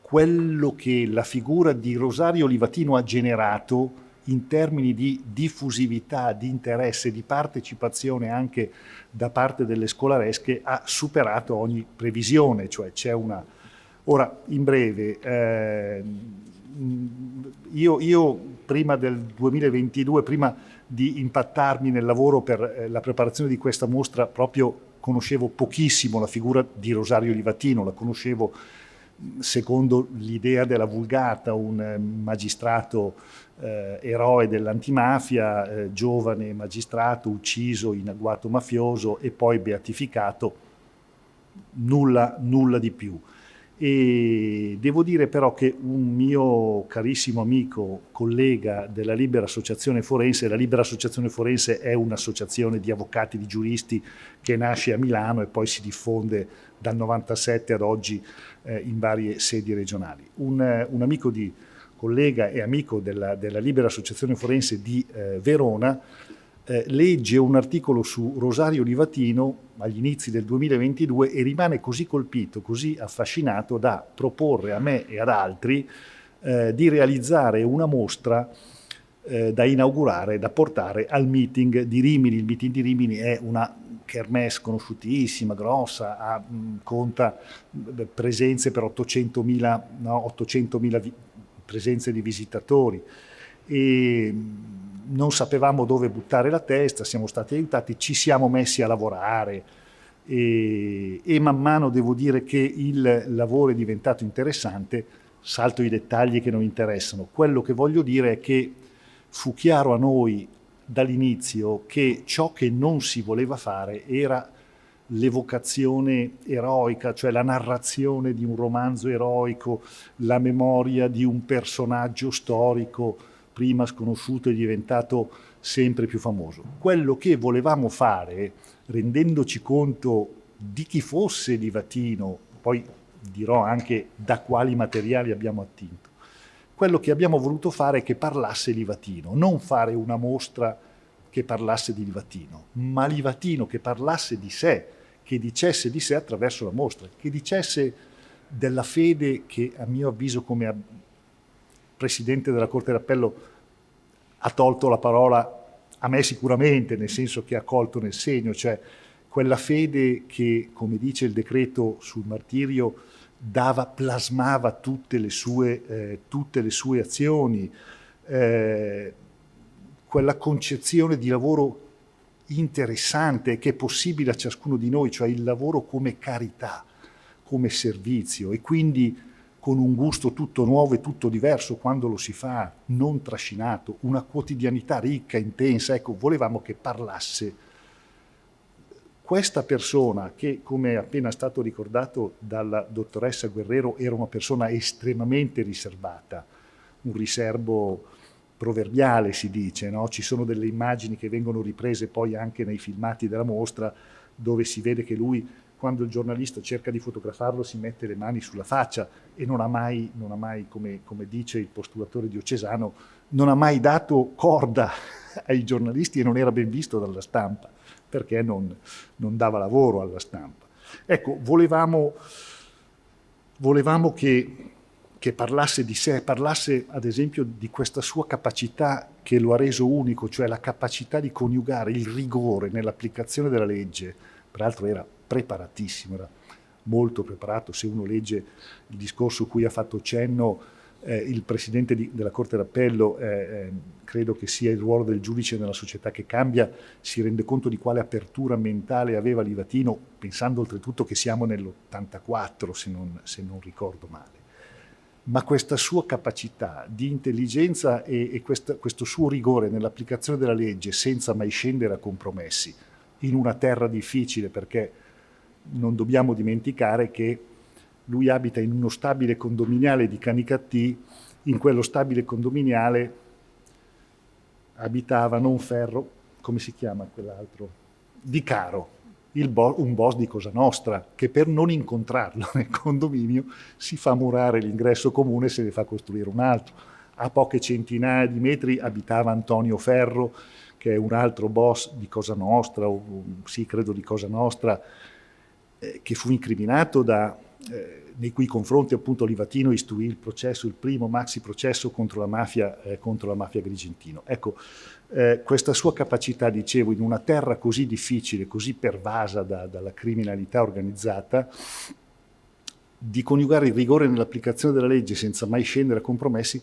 quello che la figura di Rosario Livatino ha generato in termini di diffusività, di interesse, di partecipazione anche da parte delle scolaresche ha superato ogni previsione, cioè c'è una... Ora, in breve, io prima del 2022, prima di impattarmi nel lavoro per la preparazione di questa mostra, proprio conoscevo pochissimo la figura di Rosario Livatino, la conoscevo secondo l'idea della Vulgata, un magistrato eroe dell'antimafia, giovane magistrato ucciso in agguato mafioso e poi beatificato, nulla di più. E devo dire però che un mio carissimo amico, collega della Libera Associazione Forense, la Libera Associazione Forense è un'associazione di avvocati, di giuristi che nasce a Milano e poi si diffonde dal 97 ad oggi in varie sedi regionali. Un amico collega e amico della Libera Associazione Forense di Verona legge un articolo su Rosario Livatino agli inizi del 2022 e rimane così colpito, così affascinato da proporre a me e ad altri di realizzare una mostra da inaugurare, da portare al meeting di Rimini. Il meeting di Rimini è una kermesse conosciutissima, grossa, conta presenze per 800.000 presenze di visitatori e non sapevamo dove buttare la testa, siamo stati aiutati, ci siamo messi a lavorare e man mano devo dire che il lavoro è diventato interessante, salto i dettagli che non interessano. Quello che voglio dire è che fu chiaro a noi dall'inizio che ciò che non si voleva fare era l'evocazione eroica, cioè la narrazione di un romanzo eroico, la memoria di un personaggio storico prima sconosciuto e diventato sempre più famoso. Quello che volevamo fare, rendendoci conto di chi fosse Livatino, poi dirò anche da quali materiali abbiamo attinto, quello che abbiamo voluto fare è che parlasse Livatino, non fare una mostra che parlasse di Livatino, ma Livatino che parlasse di sé, che dicesse di sé attraverso la mostra, che dicesse della fede che a mio avviso come Presidente della Corte d'Appello ha tolto la parola a me sicuramente, nel senso che ha colto nel segno, cioè quella fede che, come dice il decreto sul martirio, plasmava tutte le sue azioni, quella concezione di lavoro interessante che è possibile a ciascuno di noi, cioè il lavoro come carità, come servizio e quindi con un gusto tutto nuovo e tutto diverso quando lo si fa, non trascinato, una quotidianità ricca, intensa. Ecco, volevamo che parlasse questa persona, che come è appena stato ricordato dalla dottoressa Guerrero era una persona estremamente riservata, un riservo proverbiale si dice, no? Ci sono delle immagini che vengono riprese poi anche nei filmati della mostra, dove si vede che lui, quando il giornalista cerca di fotografarlo, si mette le mani sulla faccia e non ha mai come dice il postulatore diocesano, non ha mai dato corda ai giornalisti e non era ben visto dalla stampa, perché non dava lavoro alla stampa. Ecco, volevamo che parlasse di sé, parlasse ad esempio di questa sua capacità che lo ha reso unico, cioè la capacità di coniugare il rigore nell'applicazione della legge. Peraltro era preparatissimo, era molto preparato. Se uno legge il discorso cui ha fatto cenno il presidente della Corte d'Appello, credo che sia il ruolo del giudice nella società che cambia, si rende conto di quale apertura mentale aveva Livatino, pensando oltretutto che siamo nell'84, se non ricordo male. Ma questa sua capacità di intelligenza e questo suo rigore nell'applicazione della legge, senza mai scendere a compromessi, in una terra difficile, perché non dobbiamo dimenticare che lui abita in uno stabile condominiale di Canicattì. In quello stabile condominiale abitava non Ferro, come si chiama quell'altro? Di Caro, un boss di Cosa Nostra, che per non incontrarlo nel condominio si fa murare l'ingresso comune e se ne fa costruire un altro. A poche centinaia di metri abitava Antonio Ferro, che è un altro boss di Cosa Nostra, sì, credo di Cosa Nostra, che fu incriminato nei cui confronti appunto Livatino istruì il processo, il primo maxi processo contro la mafia Agrigentino. Ecco, questa sua capacità, dicevo, in una terra così difficile, così pervasa dalla criminalità organizzata, di coniugare il rigore nell'applicazione della legge senza mai scendere a compromessi,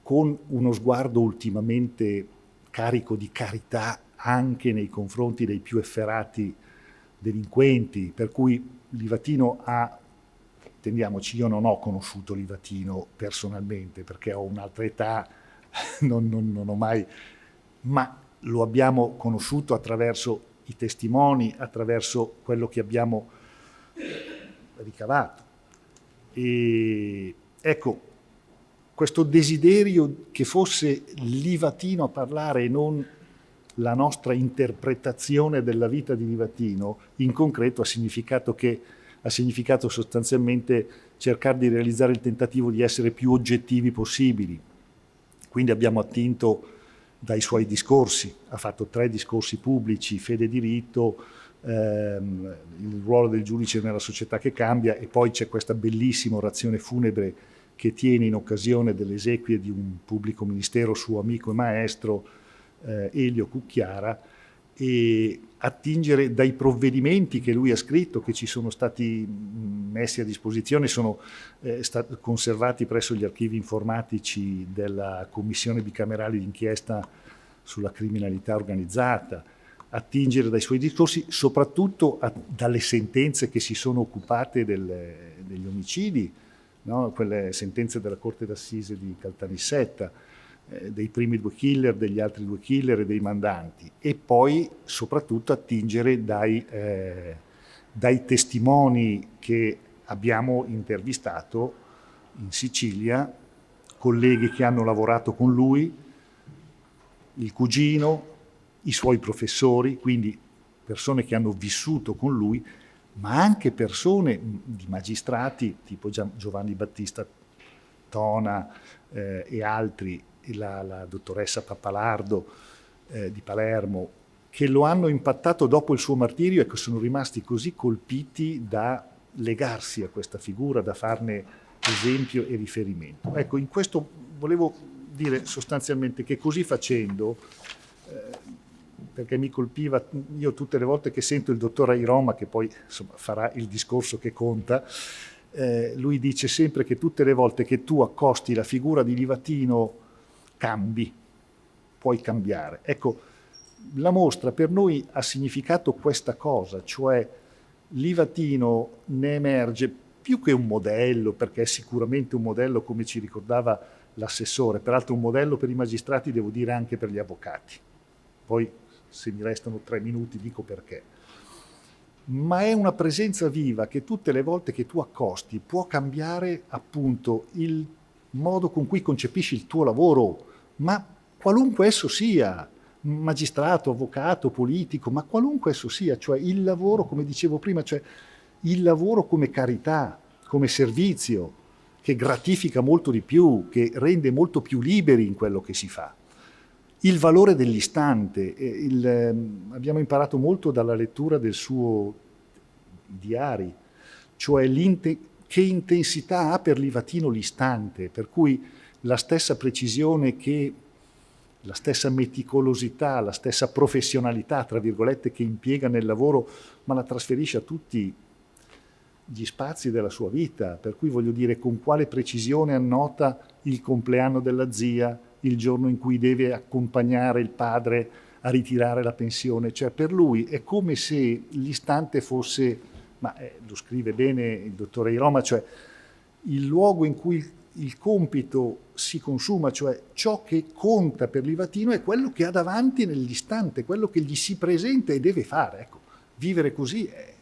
con uno sguardo ultimamente carico di carità anche nei confronti dei più efferati delinquenti, per cui Livatino ha, intendiamoci, io non ho conosciuto Livatino personalmente perché ho un'altra età, non ho mai, ma lo abbiamo conosciuto attraverso i testimoni, attraverso quello che abbiamo ricavato. E ecco, questo desiderio che fosse Livatino a parlare e non la nostra interpretazione della vita di Livatino, in concreto ha significato sostanzialmente cercare di realizzare il tentativo di essere più oggettivi possibili. Quindi abbiamo attinto dai suoi discorsi, ha fatto 3 discorsi pubblici, Fede e diritto, il ruolo del giudice nella società che cambia, e poi c'è questa bellissima orazione funebre che tiene in occasione delle esequie di un pubblico ministero, suo amico e maestro, Elio Cucchiara, e attingere dai provvedimenti che lui ha scritto, che ci sono stati messi a disposizione, sono stati conservati presso gli archivi informatici della Commissione bicamerale d'inchiesta sulla criminalità organizzata, attingere dai suoi discorsi, soprattutto dalle sentenze che si sono occupate degli omicidi, no? Quelle sentenze della Corte d'Assise di Caltanissetta, dei primi 2 killer, degli altri 2 killer e dei mandanti, e poi soprattutto attingere dai testimoni che abbiamo intervistato in Sicilia, colleghi che hanno lavorato con lui, il cugino, i suoi professori, quindi persone che hanno vissuto con lui, ma anche persone di magistrati tipo Giovanni Battista Tona e altri, la dottoressa Pappalardo di Palermo, che lo hanno impattato dopo il suo martirio e che sono rimasti così colpiti da legarsi a questa figura, da farne esempio e riferimento. Ecco, in questo volevo dire sostanzialmente che così facendo, perché mi colpiva, io tutte le volte che sento il dottor Airoma, che poi insomma farà il discorso che conta, lui dice sempre che tutte le volte che tu accosti la figura di Livatino cambi, puoi cambiare. Ecco, la mostra per noi ha significato questa cosa, cioè Livatino ne emerge più che un modello, perché è sicuramente un modello, come ci ricordava l'assessore, peraltro un modello per i magistrati, devo dire anche per gli avvocati. Poi se mi restano 3 minuti dico perché. ma è una presenza viva che tutte le volte che tu accosti può cambiare appunto il modo con cui concepisci il tuo lavoro, ma qualunque esso sia, magistrato, avvocato, politico, ma qualunque esso sia, cioè il lavoro, come dicevo prima, cioè il lavoro come carità, come servizio, che gratifica molto di più, che rende molto più liberi in quello che si fa. Il valore dell'istante, abbiamo imparato molto dalla lettura del suo diari, cioè che intensità ha per Livatino l'istante, per cui la stessa precisione la stessa meticolosità, la stessa professionalità, tra virgolette, che impiega nel lavoro, ma la trasferisce a tutti gli spazi della sua vita, per cui voglio dire con quale precisione annota il compleanno della zia, il giorno in cui deve accompagnare il padre a ritirare la pensione, cioè per lui è come se l'istante fosse, ma lo scrive bene il dottore Iroma, cioè il luogo in cui il compito si consuma, cioè ciò che conta per Livatino è quello che ha davanti nell'istante, quello che gli si presenta e deve fare, ecco, vivere così è.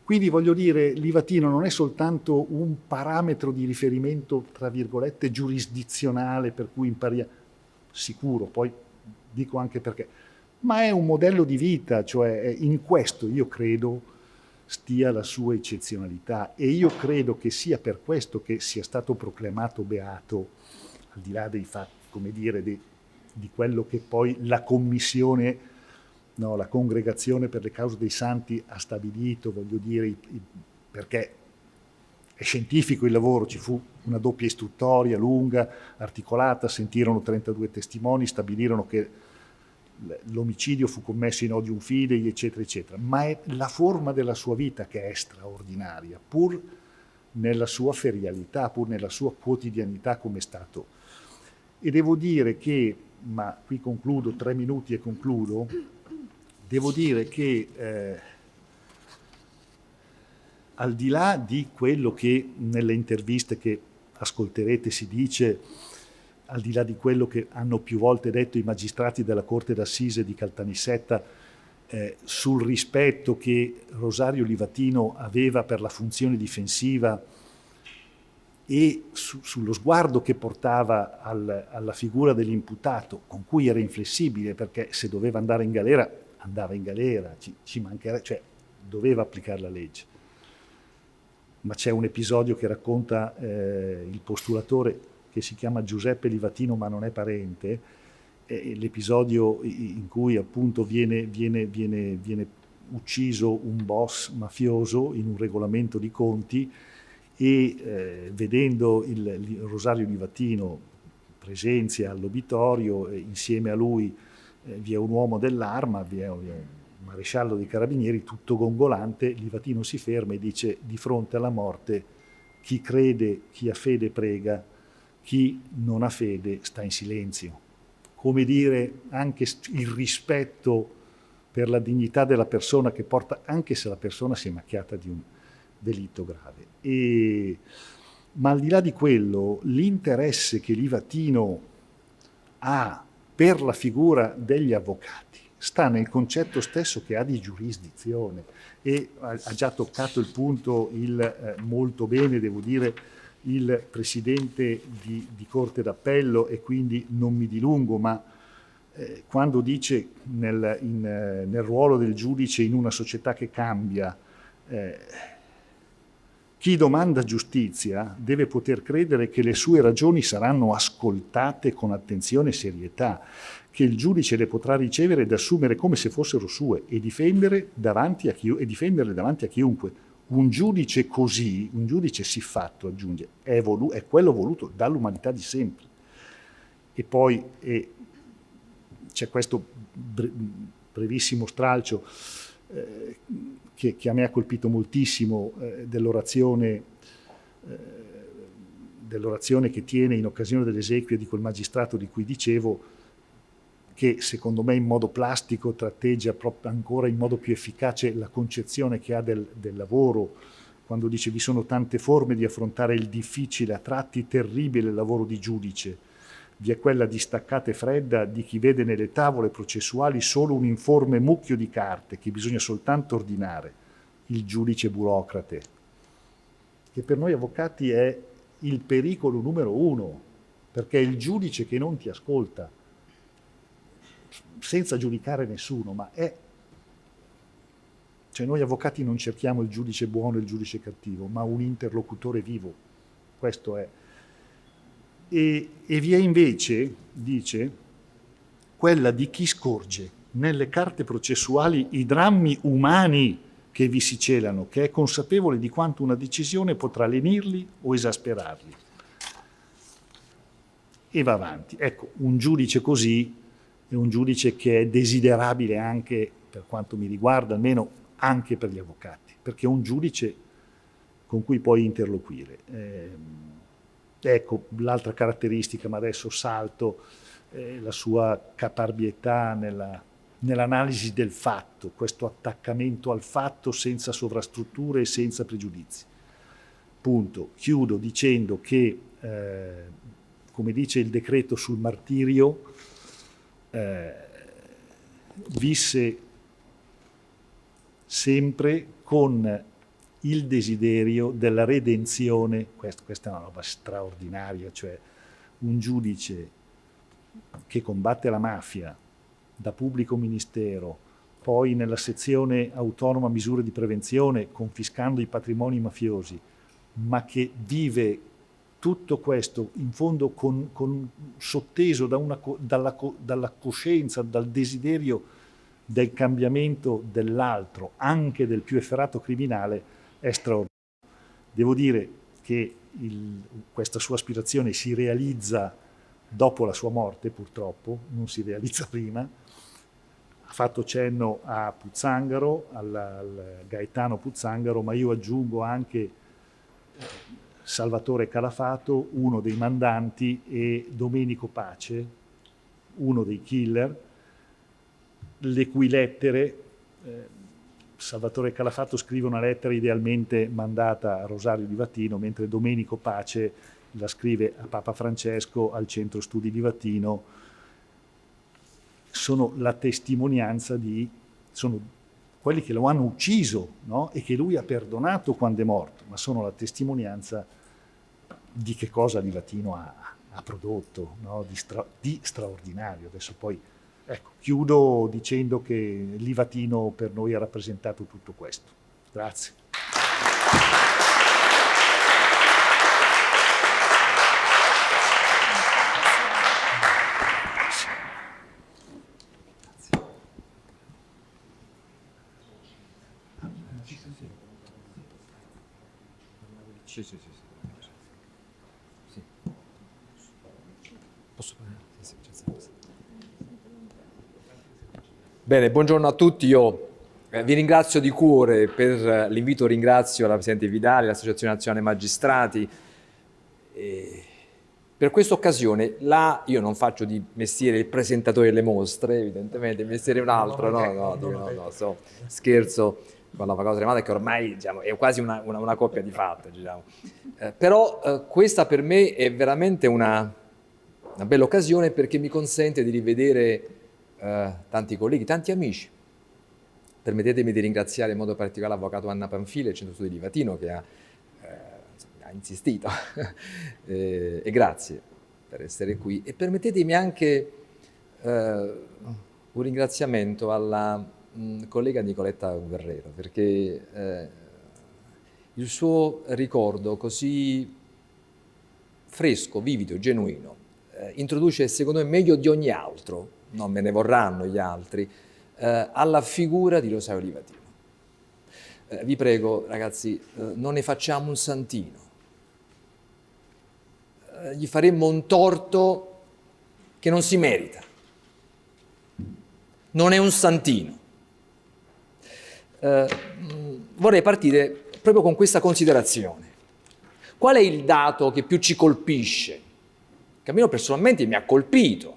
Quindi voglio dire, Livatino non è soltanto un parametro di riferimento, tra virgolette, giurisdizionale per cui impariamo, sicuro, poi dico anche perché, ma è un modello di vita, cioè in questo io credo stia la sua eccezionalità e io credo che sia per questo che sia stato proclamato beato, al di là dei fatti, come dire, di quello che poi la commissione, no, la congregazione per le cause dei santi ha stabilito, voglio dire, perché è scientifico il lavoro, ci fu una doppia istruttoria lunga, articolata, sentirono 32 testimoni, stabilirono che l'omicidio fu commesso in odium fidei, eccetera, eccetera. Ma è la forma della sua vita che è straordinaria, pur nella sua ferialità, pur nella sua quotidianità come è stato. E devo dire che, ma qui concludo, 3 minuti e concludo, devo dire che al di là di quello che nelle interviste che ascolterete si dice, al di là di quello che hanno più volte detto i magistrati della Corte d'Assise di Caltanissetta sul rispetto che Rosario Livatino aveva per la funzione difensiva e sullo sguardo che portava alla figura dell'imputato, con cui era inflessibile, perché se doveva andare in galera, andava in galera, ci mancherebbe, cioè doveva applicare la legge. Ma c'è un episodio che racconta il postulatore, che si chiama Giuseppe Livatino ma non è parente, l'episodio in cui appunto viene ucciso un boss mafioso in un regolamento di conti e vedendo il Rosario Livatino presenzia all'obitorio, insieme a lui vi è un uomo dell'arma, vi è un maresciallo dei carabinieri tutto gongolante, Livatino si ferma e dice: di fronte alla morte chi crede, chi ha fede prega, chi non ha fede sta in silenzio. Come dire, anche il rispetto per la dignità della persona che porta, anche se la persona si è macchiata di un delitto grave. Ma al di là di quello, l'interesse che Livatino ha per la figura degli avvocati sta nel concetto stesso che ha di giurisdizione, e ha già toccato il punto molto bene, devo dire, il presidente di Corte d'Appello, e quindi non mi dilungo, ma quando dice nel ruolo del giudice in una società che cambia, chi domanda giustizia deve poter credere che le sue ragioni saranno ascoltate con attenzione e serietà, che il giudice le potrà ricevere ed assumere come se fossero sue e difenderle davanti a chiunque. Un giudice così, un giudice siffatto, aggiunge, è quello voluto dall'umanità di sempre. E poi c'è questo brevissimo stralcio che a me ha colpito moltissimo, dell'orazione che tiene in occasione delle esequie di quel magistrato di cui dicevo, che secondo me in modo plastico tratteggia proprio ancora in modo più efficace la concezione che ha del lavoro, quando dice: vi sono tante forme di affrontare il difficile, a tratti terribile lavoro di giudice. Vi è quella distaccata e fredda di chi vede nelle tavole processuali solo un informe mucchio di carte che bisogna soltanto ordinare. il giudice burocrate, che per noi avvocati è il pericolo numero uno, perché è il giudice che non ti ascolta, senza giudicare nessuno, ma è... Cioè noi avvocati non cerchiamo il giudice buono e il giudice cattivo, ma un interlocutore vivo, questo è. E vi è invece, dice, quella di chi scorge nelle carte processuali i drammi umani che vi si celano, che è consapevole di quanto una decisione potrà lenirli o esasperarli. E va avanti. Ecco, un giudice così è un giudice che è desiderabile anche, per quanto mi riguarda, almeno anche per gli avvocati, perché è un giudice con cui puoi interloquire. Ecco, l'altra caratteristica, ma adesso salto, la sua caparbietà nell'analisi del fatto, questo attaccamento al fatto senza sovrastrutture e senza pregiudizi. Punto. Chiudo dicendo che, come dice il decreto sul martirio, visse sempre con il desiderio della redenzione. Questa è una roba straordinaria, cioè un giudice che combatte la mafia da pubblico ministero, poi nella sezione autonoma misure di prevenzione confiscando i patrimoni mafiosi, ma che vive tutto questo in fondo sotteso dalla coscienza, dal desiderio del cambiamento dell'altro, anche del più efferato criminale, è straordinario. Devo dire che questa sua aspirazione si realizza dopo la sua morte, purtroppo, non si realizza prima. Ha fatto cenno a Puzzangaro, al Gaetano Puzzangaro, ma io aggiungo anche Salvatore Calafato, uno dei mandanti, e Domenico Pace, uno dei killer, le cui lettere, Salvatore Calafato scrive una lettera idealmente mandata a Rosario Livatino, mentre Domenico Pace la scrive a Papa Francesco, al Centro Studi Livatino. Sono la testimonianza sono quelli che lo hanno ucciso, no? E che lui ha perdonato quando è morto, ma sono la testimonianza di che cosa Livatino ha prodotto, no? Di straordinario. Adesso poi, ecco, chiudo dicendo che Livatino per noi ha rappresentato tutto questo. Grazie. Sì. Posso parlare? Sì, bene, buongiorno a tutti. Io vi ringrazio di cuore per l'invito, ringrazio la Presidente Vidali, l'Associazione Nazionale Magistrati. Per questa occasione, io non faccio di mestiere il presentatore delle mostre, evidentemente, il mestiere è un altro, no, scherzo. Con la Facoltà Remata, che ormai, diciamo, è quasi una coppia di fatto, diciamo. Però questa per me è veramente una bella occasione, perché mi consente di rivedere tanti colleghi, tanti amici. Permettetemi di ringraziare in modo particolare l'avvocato Anna Panfili del Centro Studi Livatino, che ha insistito e grazie per essere qui. E permettetemi anche un ringraziamento alla collega Nicoletta Guerrero, perché il suo ricordo così fresco, vivido, genuino, introduce, secondo me, meglio di ogni altro, non me ne vorranno gli altri, alla figura di Rosario Livatino. Vi prego, ragazzi, non ne facciamo un santino. Gli faremmo un torto che non si merita. Non è un santino. Vorrei partire proprio con questa considerazione. Qual è il dato che più ci colpisce? Che a me personalmente mi ha colpito.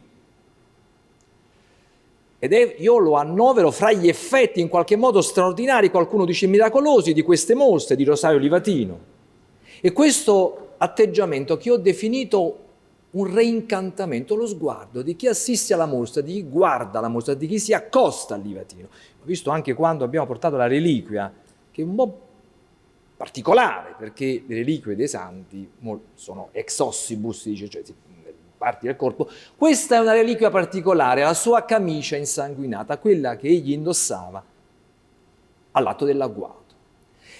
Io lo annovero fra gli effetti in qualche modo straordinari, qualcuno dice miracolosi, di queste mostre di Rosario Livatino. E questo atteggiamento che ho definito un reincantamento, lo sguardo di chi assiste alla mostra, di chi guarda la mostra, di chi si accosta al Livatino. Ho visto anche quando abbiamo portato la reliquia che è un po' particolare, perché le reliquie dei santi sono ex ossibus, dice, cioè parti del corpo. Questa è una reliquia particolare, la sua camicia insanguinata, quella che egli indossava all'atto dell'agguato.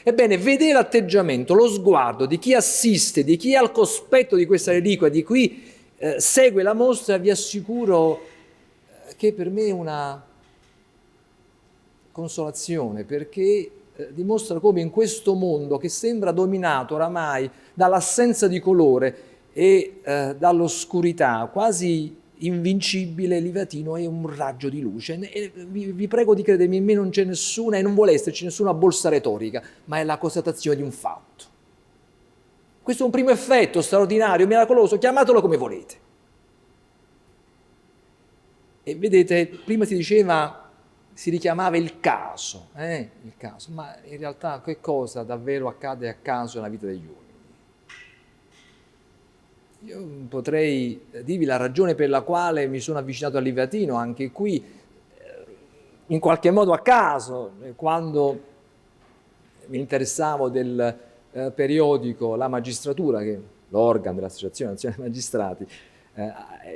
Ebbene, vedere l'atteggiamento, lo sguardo di chi assiste, di chi è al cospetto di questa reliquia, di chi segue la mostra, vi assicuro che per me è una consolazione, perché dimostra come in questo mondo che sembra dominato oramai dall'assenza di colore e dall'oscurità quasi invincibile, Livatino è un raggio di luce. E vi prego di credermi, in me non c'è nessuna, e non vuole esserci nessuna bolsa retorica, ma è la constatazione di un fatto. Questo è un primo effetto straordinario, miracoloso, chiamatelo come volete. E vedete, prima si diceva, si richiamava il caso, ma in realtà che cosa davvero accade a caso nella vita degli uomini? Io potrei dirvi la ragione per la quale mi sono avvicinato al Livatino, anche qui in qualche modo a caso, quando mi interessavo del periodico La Magistratura, che è l'organo dell'Associazione Nazionale Magistrati.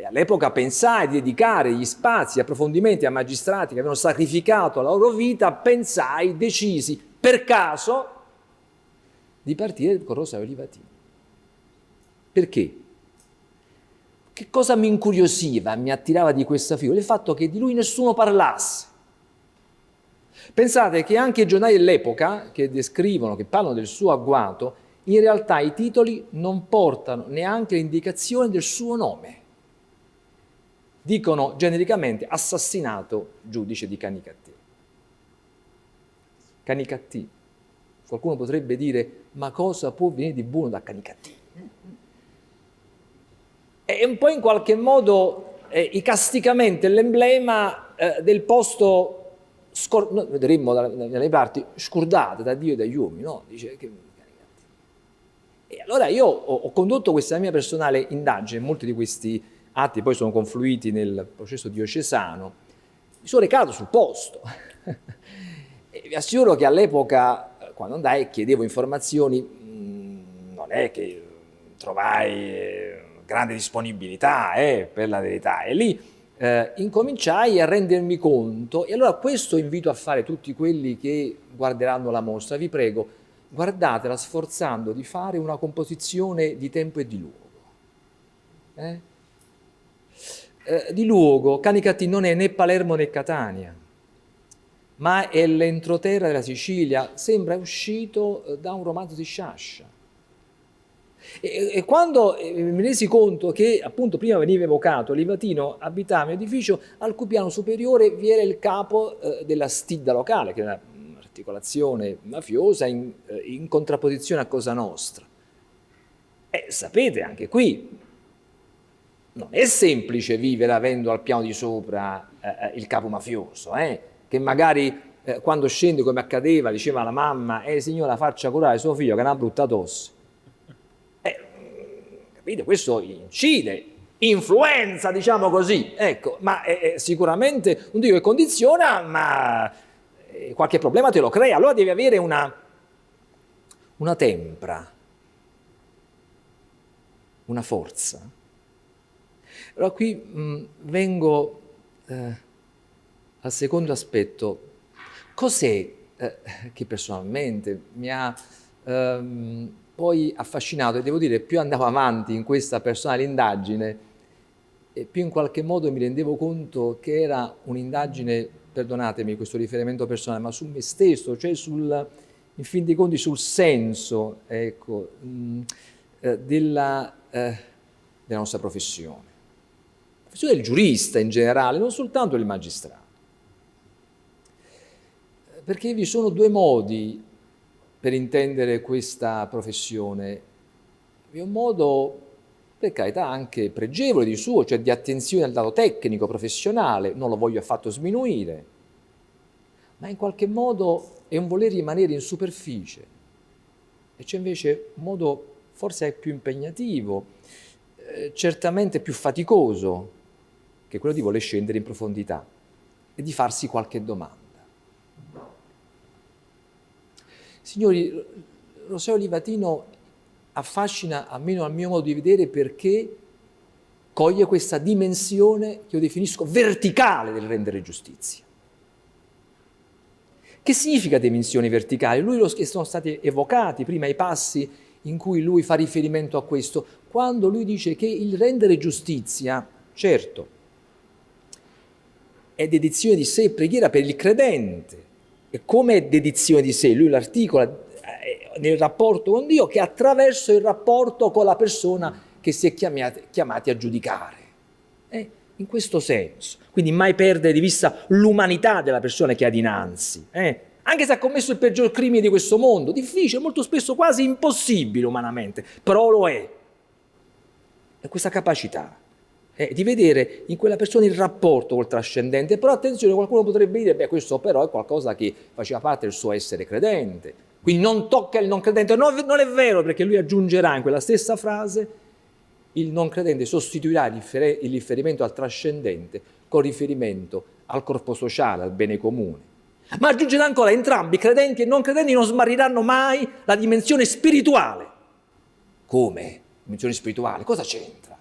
All'epoca pensai di dedicare gli spazi, gli approfondimenti a magistrati che avevano sacrificato la loro vita, decisi per caso di partire con Rosario Livatino. Perché? Che cosa mi incuriosiva, mi attirava di questa figura? Il fatto che di lui nessuno parlasse. Pensate che anche i giornali dell'epoca, che descrivono, che parlano del suo agguato, in realtà i titoli non portano neanche l'indicazione del suo nome. Dicono genericamente assassinato giudice di Canicattì. Canicattì. Qualcuno potrebbe dire, ma cosa può venire di buono da Canicattì? È un po' in qualche modo icasticamente l'emblema del posto, noi vedremo nelle parti, scordate da Dio e dagli uomini, no? Dice che... E allora io ho condotto questa mia personale indagine, molti di questi atti poi sono confluiti nel processo diocesano, mi sono recato sul posto. E vi assicuro che all'epoca, quando andai e chiedevo informazioni, non è che trovai grande disponibilità, per la verità, e lì incominciai a rendermi conto, e allora questo invito a fare tutti quelli che guarderanno la mostra, vi prego, guardatela sforzando di fare una composizione di tempo e di luogo. Di luogo, Canicattì non è né Palermo né Catania, ma è l'entroterra della Sicilia, sembra uscito da un romanzo di Sciascia. E quando mi resi conto che appunto prima veniva evocato Livatino abitava un edificio al cui piano superiore vi era il capo della stidda locale, che era un'articolazione mafiosa in contrapposizione a Cosa Nostra. Sapete, anche qui non è semplice vivere avendo al piano di sopra il capo mafioso, che magari quando scende, come accadeva, diceva alla mamma, signora faccia curare suo figlio che ha una brutta tosse. Capite? Questo incide, influenza, diciamo così, ecco, ma sicuramente non dico che condiziona, ma qualche problema te lo crea. Allora devi avere una tempra, una forza. Allora qui vengo al secondo aspetto. Cos'è che personalmente mi ha poi affascinato, e devo dire, più andavo avanti in questa personale indagine, e più in qualche modo mi rendevo conto che era un'indagine, perdonatemi questo riferimento personale, ma su me stesso, cioè in fin dei conti sul senso, ecco, della nostra professione. La professione del giurista in generale, non soltanto del magistrato. Perché vi sono due modi per intendere questa professione. Vi è un modo, per carità, anche pregevole di suo, cioè di attenzione al lato tecnico, professionale, non lo voglio affatto sminuire, ma in qualche modo è un voler rimanere in superficie. E c'è invece un modo forse più impegnativo, certamente più faticoso, che è quello di voler scendere in profondità e di farsi qualche domanda. Signori, Rosario Livatino affascina, almeno al mio modo di vedere, perché coglie questa dimensione che io definisco verticale del rendere giustizia. Che significa dimensioni verticali? Sono stati evocati prima i passi in cui lui fa riferimento a questo, quando lui dice che il rendere giustizia, certo, è dedizione di sé e preghiera per il credente. E come è dedizione di sé? Lui l'articola nel rapporto con Dio, che attraverso il rapporto con la persona che si è chiamati a giudicare. In questo senso. Quindi mai perdere di vista l'umanità della persona che ha dinanzi. Anche se ha commesso il peggior crimine di questo mondo, difficile, molto spesso quasi impossibile umanamente, però lo è. È questa capacità di vedere in quella persona il rapporto col trascendente. Però attenzione, qualcuno potrebbe dire, beh, questo però è qualcosa che faceva parte del suo essere credente, quindi non tocca il non credente. No, non è vero, perché lui aggiungerà in quella stessa frase: il non credente sostituirà il riferimento al trascendente con riferimento al corpo sociale, al bene comune. Ma aggiungerà ancora: entrambi, credenti e non credenti, non smarriranno mai la dimensione spirituale. Come? Dimensione spirituale? Cosa c'entra?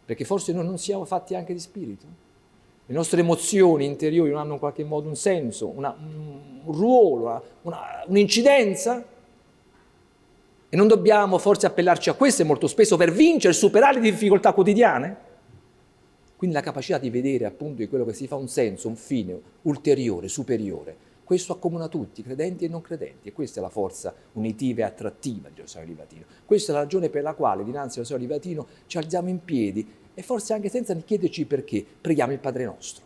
Perché forse noi non siamo fatti anche di spirito? Le nostre emozioni interiori non hanno in qualche modo un senso, un ruolo, un'incidenza? E non dobbiamo forse appellarci a queste molto spesso per vincere, superare le difficoltà quotidiane? Quindi la capacità di vedere appunto di quello che si fa un senso, un fine ulteriore, superiore. Questo accomuna tutti, credenti e non credenti, e questa è la forza unitiva e attrattiva di Rosario Livatino. Questa è la ragione per la quale dinanzi a Rosario Livatino ci alziamo in piedi e forse anche senza chiederci perché preghiamo il Padre Nostro.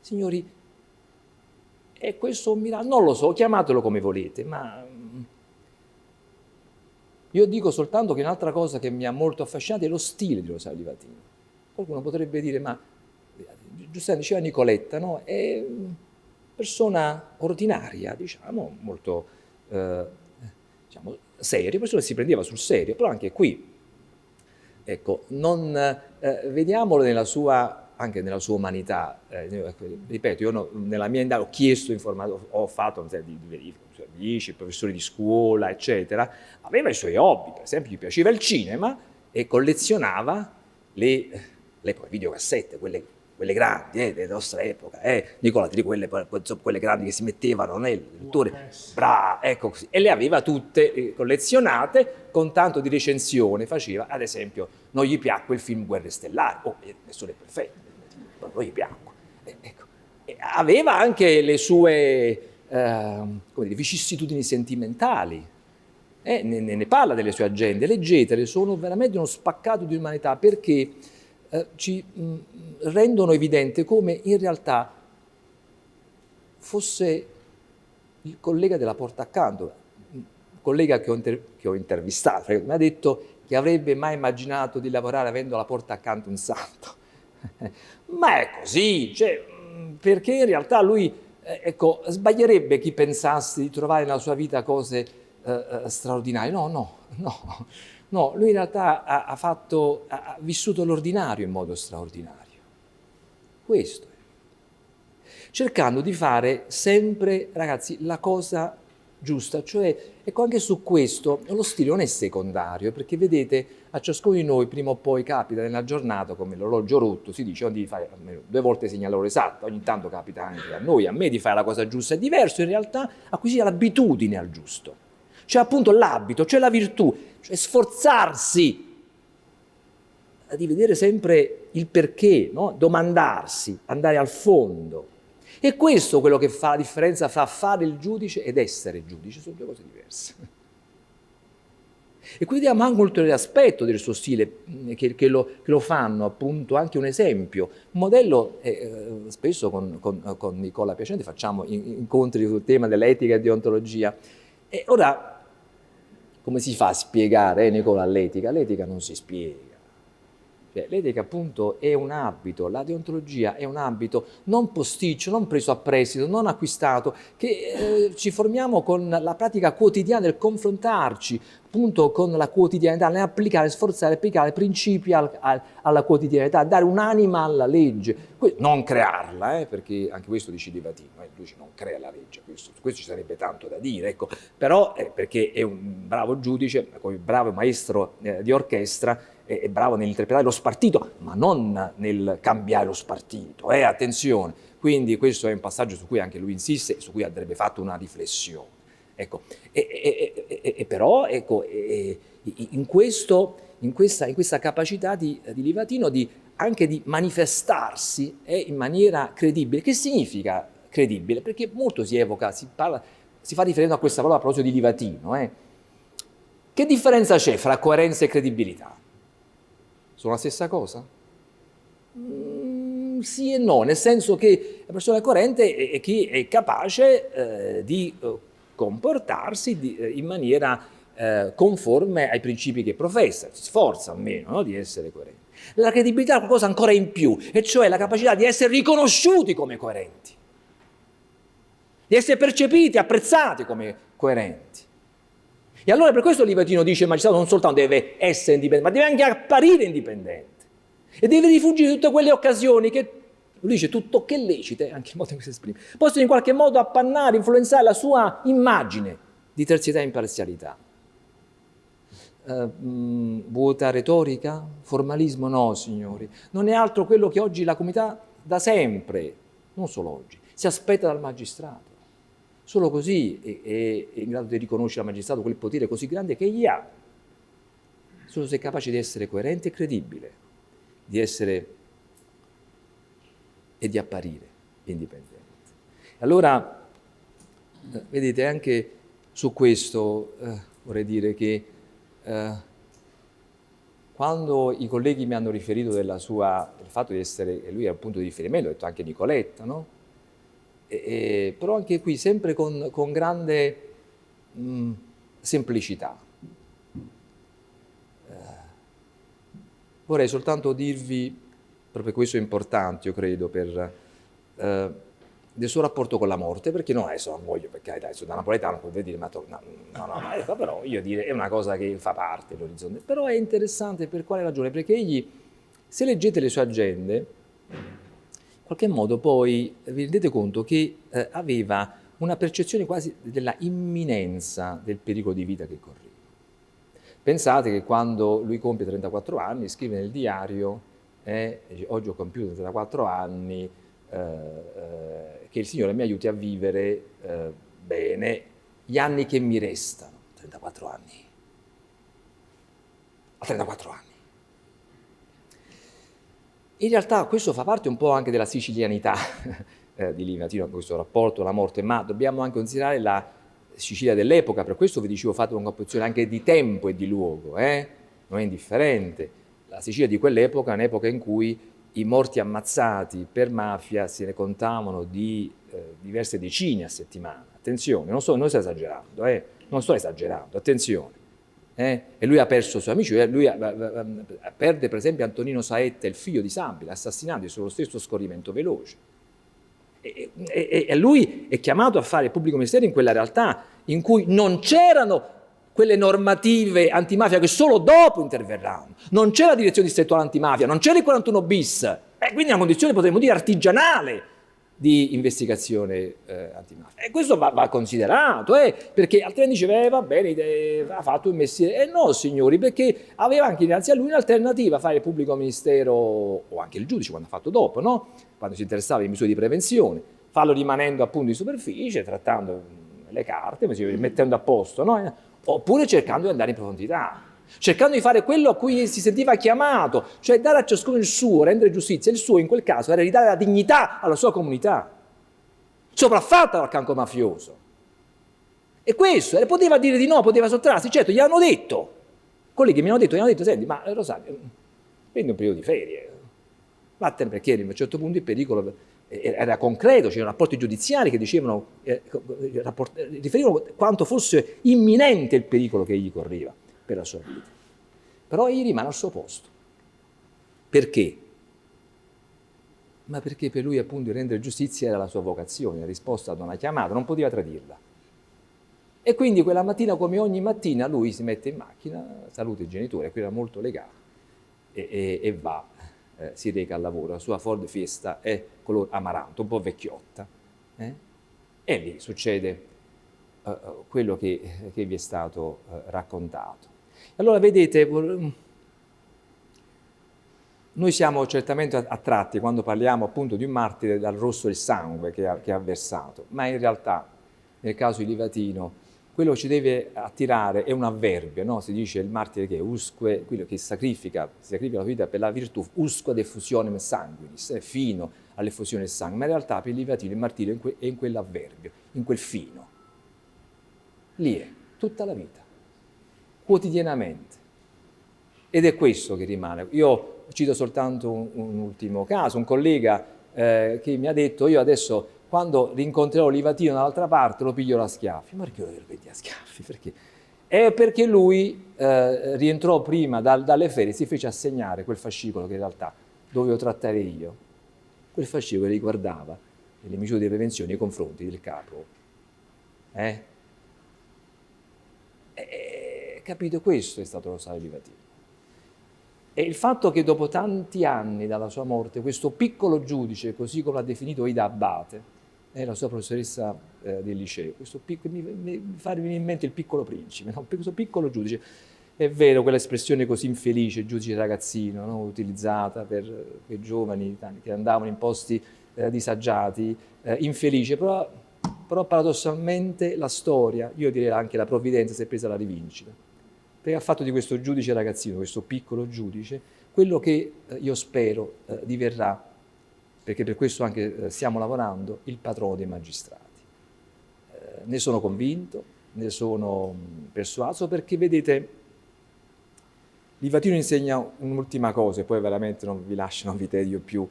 Signori, e questo è un miracolo, non lo so, chiamatelo come volete, ma io dico soltanto che un'altra cosa che mi ha molto affascinato è lo stile di Rosario Livatino. Qualcuno potrebbe dire, ma giustamente diceva Nicoletta, no? È persona ordinaria, diciamo, molto diciamo, seria, persona che si prendeva sul serio, però anche qui, ecco, non vediamolo nella sua, anche nella sua umanità. Ripeto, io nella mia indagine ho chiesto informazioni, ho fatto una serie di verifiche, amici, professori di scuola, eccetera. Aveva i suoi hobby, per esempio gli piaceva il cinema e collezionava le videocassette, quelle grandi della nostra epoca, Nicola, di quelle grandi che si mettevano nel lettore, ecco così, e le aveva tutte collezionate con tanto di recensione. Faceva, ad esempio, non gli piacque il film Guerre Stellari, nessuno è perfetto, ma non gli piacque. Ecco. Aveva anche le sue vicissitudini sentimentali, ne parla delle sue agende, leggetele, sono veramente uno spaccato di umanità, perché ci rendono evidente come in realtà fosse il collega della porta accanto, un collega che ho intervistato, mi ha detto che avrebbe mai immaginato di lavorare avendo alla porta accanto un santo. Ma è così, cioè, perché in realtà lui, ecco, sbaglierebbe chi pensasse di trovare nella sua vita cose straordinarie. No, lui in realtà ha vissuto l'ordinario in modo straordinario. Questo è. Cercando di fare sempre, ragazzi, la cosa giusta, cioè, ecco, anche su questo lo stile non è secondario, perché vedete, a ciascuno di noi prima o poi capita nella giornata, come l'orologio rotto, si dice, non devi fare almeno 2 volte segna l'ora esatta, ogni tanto capita anche a noi, a me, di fare la cosa giusta. È diverso in realtà acquisire l'abitudine al giusto, cioè appunto l'abito, cioè la virtù, cioè sforzarsi di vedere sempre il perché, no? Domandarsi, andare al fondo. E questo è quello che fa la differenza fra fare il giudice ed essere giudice, sono 2 cose diverse. E qui vediamo anche un ulteriore aspetto del suo stile, che lo fanno appunto anche un esempio. Un modello, spesso con Nicola Piacente facciamo incontri sul tema dell'etica e deontologia. E ora, come si fa a spiegare, Nicola, l'etica? L'etica non si spiega. Cioè, l'etica appunto è un abito, la deontologia è un abito non posticcio, non preso a prestito, non acquistato, che ci formiamo con la pratica quotidiana del confrontarci appunto con la quotidianità, nell'applicare, sforzare, applicare principi alla quotidianità, dare un'anima alla legge, non crearla, perché anche questo dice Livatino, lui non crea la legge, su questo ci sarebbe tanto da dire, ecco. Però perché è un bravo giudice, come bravo maestro di orchestra, è bravo nell'interpretare lo spartito, ma non nel cambiare lo spartito, attenzione. Quindi questo è un passaggio su cui anche lui insiste, su cui andrebbe fatto una riflessione. Ecco. Però ecco, in questa capacità di Livatino anche di manifestarsi in maniera credibile. Che significa credibile? Perché molto si evoca, si fa riferimento a questa parola a proposito di Livatino. Che differenza c'è fra coerenza e credibilità? Sono la stessa cosa? Sì e no, nel senso che la persona coerente è chi è capace di comportarsi in maniera conforme ai principi che professa, si sforza almeno, no, di essere coerente. La credibilità è qualcosa ancora in più, e cioè la capacità di essere riconosciuti come coerenti, di essere percepiti, apprezzati come coerenti. E allora per questo Livatino dice: il magistrato non soltanto deve essere indipendente, ma deve anche apparire indipendente e deve rifuggire tutte quelle occasioni che, lui dice, tutto che lecite, anche il modo in cui si esprime, possono in qualche modo appannare, influenzare la sua immagine di terzietà e imparzialità. Vuota retorica? Formalismo? No, signori. Non è altro quello che oggi la comunità da sempre, non solo oggi, si aspetta dal magistrato. Solo così è in grado di riconoscere al magistrato quel potere così grande che egli ha. Solo se è capace di essere coerente e credibile, di essere e di apparire indipendente. Allora, vedete, anche su questo vorrei dire che quando i colleghi mi hanno riferito del fatto di essere, e lui è un punto di riferimento, ho detto anche Nicoletta, no? Però anche qui sempre con grande semplicità. Vorrei soltanto dirvi, proprio questo è importante, io credo, del suo rapporto con la morte, perché non voglio, per carità, da napoletano potete dire, ma però io dire, è una cosa che fa parte dell'orizzonte. Però è interessante per quale ragione? Perché egli, se leggete le sue agende, in qualche modo poi vi rendete conto che aveva una percezione quasi della imminenza del pericolo di vita che correva. Pensate che quando lui compie 34 anni, scrive nel diario, dice, oggi ho compiuto 34 anni, che il Signore mi aiuti a vivere bene gli anni che mi restano. 34 anni. A 34 anni. In realtà questo fa parte un po' anche della sicilianità di Livatino, questo rapporto alla morte, ma dobbiamo anche considerare la Sicilia dell'epoca, per questo vi dicevo fate una composizione anche di tempo e di luogo, non è indifferente. La Sicilia di quell'epoca è un'epoca in cui i morti ammazzati per mafia se ne contavano di diverse decine a settimana. Attenzione, non sto esagerando, non sto esagerando, attenzione. E lui ha perso i suoi amici, lui perde per esempio Antonino Saetta, il figlio di Sambila, assassinato sullo stesso scorrimento veloce. E lui è chiamato a fare il pubblico ministero in quella realtà in cui non c'erano quelle normative antimafia che solo dopo interverranno, non c'è la direzione distrettuale antimafia, non c'era il 41 bis, quindi una condizione potremmo dire artigianale di investigazione antimafia. E questo va considerato, perché altrimenti diceva, va bene, ha fatto il mestiere. No, signori, perché aveva anche dinanzi a lui un'alternativa, fare il pubblico ministero, o anche il giudice quando ha fatto dopo, no? Quando si interessava alle misure di prevenzione, farlo rimanendo appunto in superficie, trattando le carte, mettendo a posto, no? Oppure cercando di andare in profondità, cercando di fare quello a cui si sentiva chiamato, cioè dare a ciascuno il suo, rendere giustizia. Il suo in quel caso era ridare la dignità alla sua comunità, sopraffatta dal cancro mafioso. E questo, poteva dire di no, poteva sottrarsi, certo, gli hanno detto, quelli che mi hanno detto, senti, ma Rosario, prendi un periodo di ferie, vattene, perché a un certo punto il pericolo era concreto, c'erano rapporti giudiziari che dicevano, riferivano quanto fosse imminente il pericolo che egli correva per la sua vita. Però egli rimane al suo posto. Perché? Ma perché per lui appunto il rendere giustizia era la sua vocazione, la risposta ad una chiamata, non poteva tradirla. E quindi quella mattina, come ogni mattina, lui si mette in macchina, saluta i genitori, a cui era molto legato, e va, si reca al lavoro. La sua Ford Fiesta è color amaranto, un po' vecchiotta. E lì succede quello che vi è stato raccontato. Allora vedete, noi siamo certamente attratti quando parliamo appunto di un martire dal rosso del sangue che ha versato, ma in realtà nel caso di Livatino quello che ci deve attirare è un avverbio, no? Si dice il martire che è usque, quello che sacrifica la sua vita per la virtù, usque ad effusionem sanguinis, è fino all'effusione del sangue, ma in realtà per il Livatino il martirio è in quell'avverbio, in quel fino. Lì è, tutta la vita, quotidianamente. Ed è questo che rimane. Io cito soltanto un ultimo caso, un collega che mi ha detto: io adesso quando rincontrerò Livatino dall'altra parte lo piglierò a schiaffi. Ma perché lo prendi a schiaffi? Perché? È perché lui rientrò prima dalle ferie, si fece assegnare quel fascicolo che in realtà dovevo trattare io, quel fascicolo che riguardava le misure di prevenzione nei confronti del capo. Capito? Questo è stato Rosario Livatino. E il fatto che dopo tanti anni dalla sua morte, questo piccolo giudice, così come l'ha definito Ida Abate, la sua professoressa del liceo, mi fa venire in mente il Piccolo Principe, no? Questo piccolo giudice, è vero, quell'espressione così infelice, giudice ragazzino, no? Utilizzata per quei giovani che andavano in posti disagiati, infelice, però paradossalmente la storia, io direi anche la provvidenza, si è presa la rivincita, perché ha fatto di questo giudice ragazzino, questo piccolo giudice, quello che io spero diverrà, perché per questo anche stiamo lavorando, il patrono dei magistrati. Ne sono convinto, ne sono persuaso, perché vedete, Livatino insegna un'ultima cosa, e poi veramente non vi lascio, non vi tedio più,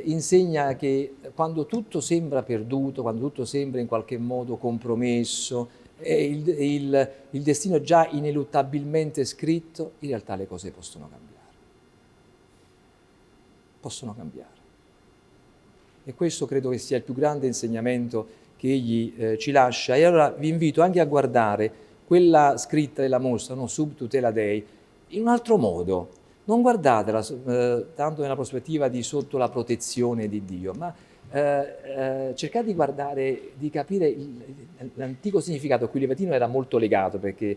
insegna che quando tutto sembra perduto, quando tutto sembra in qualche modo compromesso, il destino già ineluttabilmente scritto, in realtà le cose possono cambiare. Possono cambiare. E questo credo che sia il più grande insegnamento che egli ci lascia. E allora vi invito anche a guardare quella scritta della mostra, no? Sub tutela Dei, in un altro modo. Non guardatela tanto nella prospettiva di sotto la protezione di Dio, ma cercate di guardare, di capire l'antico significato a cui Livatino era molto legato, perché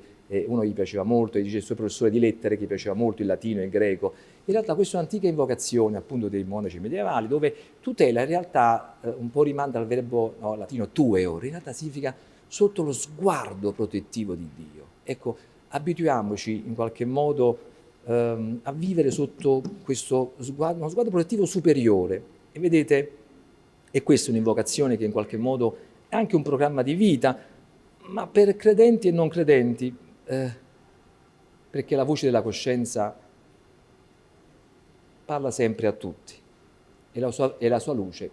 uno gli piaceva molto, e dice il suo professore di lettere che gli piaceva molto il latino e il greco. In realtà questa è un'antica invocazione appunto dei monaci medievali, dove tutela in realtà un po' rimanda al verbo latino tueor, in realtà significa sotto lo sguardo protettivo di Dio. Ecco, abituiamoci in qualche modo a vivere sotto questo sguardo, uno sguardo protettivo superiore. E vedete, e questa è un'invocazione che in qualche modo è anche un programma di vita, ma per credenti e non credenti, perché la voce della coscienza parla sempre a tutti e la sua luce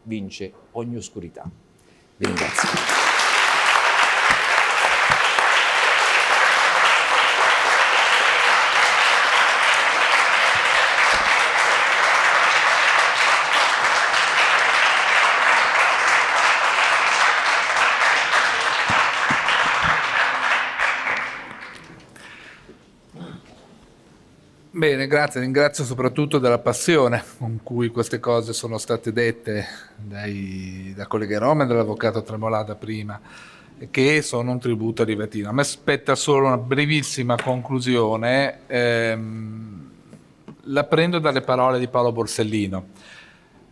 vince ogni oscurità. Vi ringrazio. Bene, grazie, ringrazio soprattutto della passione con cui queste cose sono state dette da collega Roma e dall'avvocato Tremolada prima, che sono un tributo a Livatino. A me spetta solo una brevissima conclusione, la prendo dalle parole di Paolo Borsellino.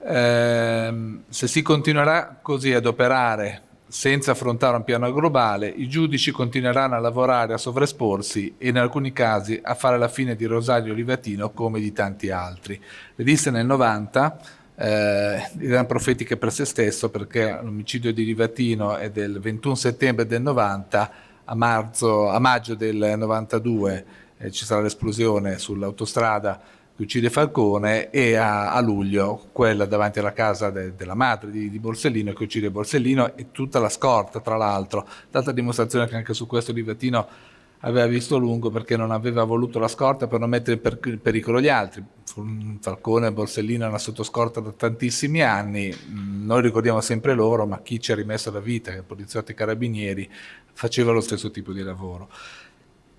Se si continuerà così ad operare senza affrontare un piano globale, i giudici continueranno a lavorare, a sovraesporsi e in alcuni casi a fare la fine di Rosario Livatino come di tanti altri. Le disse nel 90, erano profetiche per se stesso, perché l'omicidio di Livatino è del 21 settembre del 90, a maggio del 92 ci sarà l'esplosione sull'autostrada che uccide Falcone, e a luglio quella davanti alla casa della madre di Borsellino che uccide Borsellino, e tutta la scorta, tra l'altro, data dimostrazione che anche su questo Livatino aveva visto lungo perché non aveva voluto la scorta per non mettere in pericolo gli altri. Falcone e Borsellino erano sotto scorta da tantissimi anni, noi ricordiamo sempre loro, ma chi ci ha rimesso la vita, che poliziotti e carabinieri, faceva lo stesso tipo di lavoro.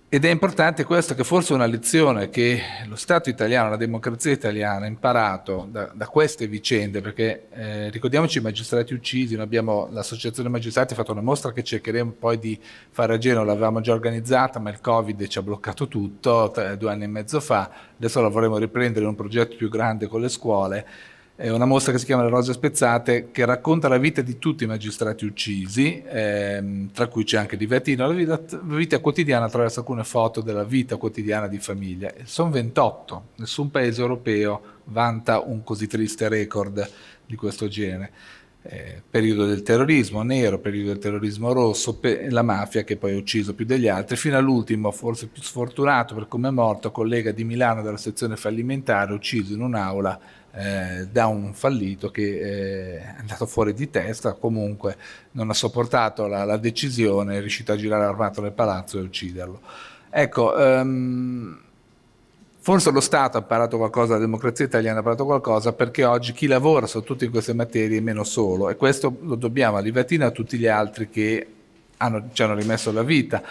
Ed è importante questo, che forse è una lezione che lo Stato italiano, la democrazia italiana ha imparato da queste vicende, perché ricordiamoci i magistrati uccisi, l'associazione magistrati ha fatto una mostra che cercheremo poi di fare a Genova, l'avevamo già organizzata, ma il Covid ci ha bloccato tutto 2 anni e mezzo fa, adesso la vorremmo riprendere in un progetto più grande con le scuole. È una mostra che si chiama Le Rose Spezzate, che racconta la vita di tutti i magistrati uccisi, tra cui c'è anche Livatino, la vita quotidiana attraverso alcune foto della vita quotidiana di famiglia. Sono 28, nessun paese europeo vanta un così triste record di questo genere. Periodo del terrorismo nero, periodo del terrorismo rosso, la mafia che poi ha ucciso più degli altri, fino all'ultimo, forse più sfortunato per come è morto, collega di Milano della sezione fallimentare, ucciso in un'aula da un fallito che è andato fuori di testa, comunque non ha sopportato la decisione, è riuscito a girare armato nel palazzo e ucciderlo. Ecco, forse lo Stato ha imparato qualcosa, la democrazia italiana ha imparato qualcosa, perché oggi chi lavora soprattutto in queste materie è meno solo, e questo lo dobbiamo a Livatino e a tutti gli altri che ci hanno rimesso la vita,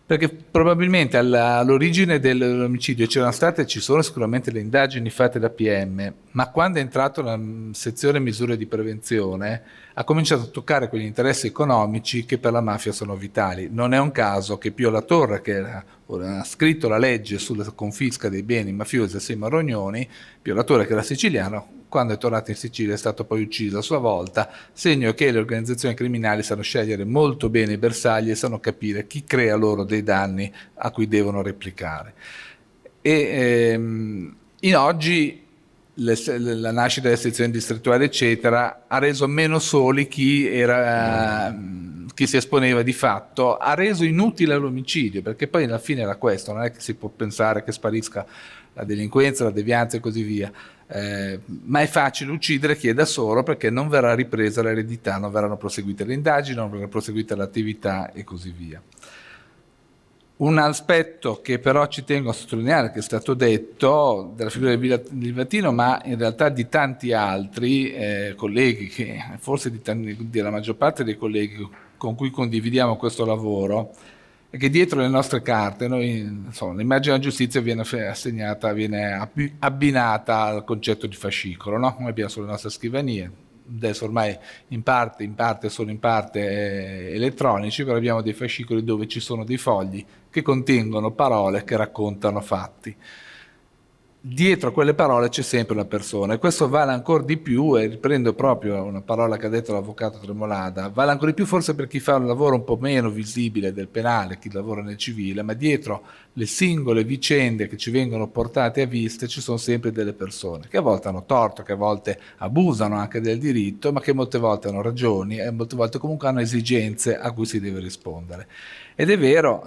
perché probabilmente all'origine dell'omicidio c'erano state e ci sono sicuramente le indagini fatte da PM, ma quando è entrato la sezione misure di prevenzione ha cominciato a toccare quegli interessi economici che per la mafia sono vitali. Non è un caso che Pio La Torre, che ha scritto la legge sulla confisca dei beni mafiosi assieme a Rognoni, Pio La Torre che era siciliano, quando è tornato in Sicilia è stato poi ucciso a sua volta, segno che le organizzazioni criminali sanno scegliere molto bene i bersagli e sanno capire chi crea loro dei danni a cui devono replicare. E in oggi la nascita delle sezioni distrettuali eccetera ha reso meno soli chi si esponeva di fatto, ha reso inutile l'omicidio, perché poi alla fine era questo, non è che si può pensare che sparisca la delinquenza, la devianza e così via, ma è facile uccidere chi è da solo, perché non verrà ripresa l'eredità, non verranno proseguite le indagini, non verrà proseguita l'attività e così via. Un aspetto che però ci tengo a sottolineare, che è stato detto della figura di Livatino, ma in realtà di tanti altri colleghi, che forse della maggior parte dei colleghi con cui condividiamo questo lavoro, è che dietro le nostre carte noi, insomma, l'immagine della giustizia viene assegnata, viene abbinata al concetto di fascicolo, no? Noi abbiamo sulle nostre scrivanie, adesso ormai in parte sono in parte elettronici, però abbiamo dei fascicoli dove ci sono dei fogli che contengono parole che raccontano fatti. Dietro a quelle parole c'è sempre una persona, e questo vale ancora di più, e riprendo proprio una parola che ha detto l'avvocato Tremolada, vale ancora di più forse per chi fa un lavoro un po' meno visibile del penale, chi lavora nel civile, ma dietro le singole vicende che ci vengono portate a vista ci sono sempre delle persone che a volte hanno torto, che a volte abusano anche del diritto, ma che molte volte hanno ragioni e molte volte comunque hanno esigenze a cui si deve rispondere. Ed è vero,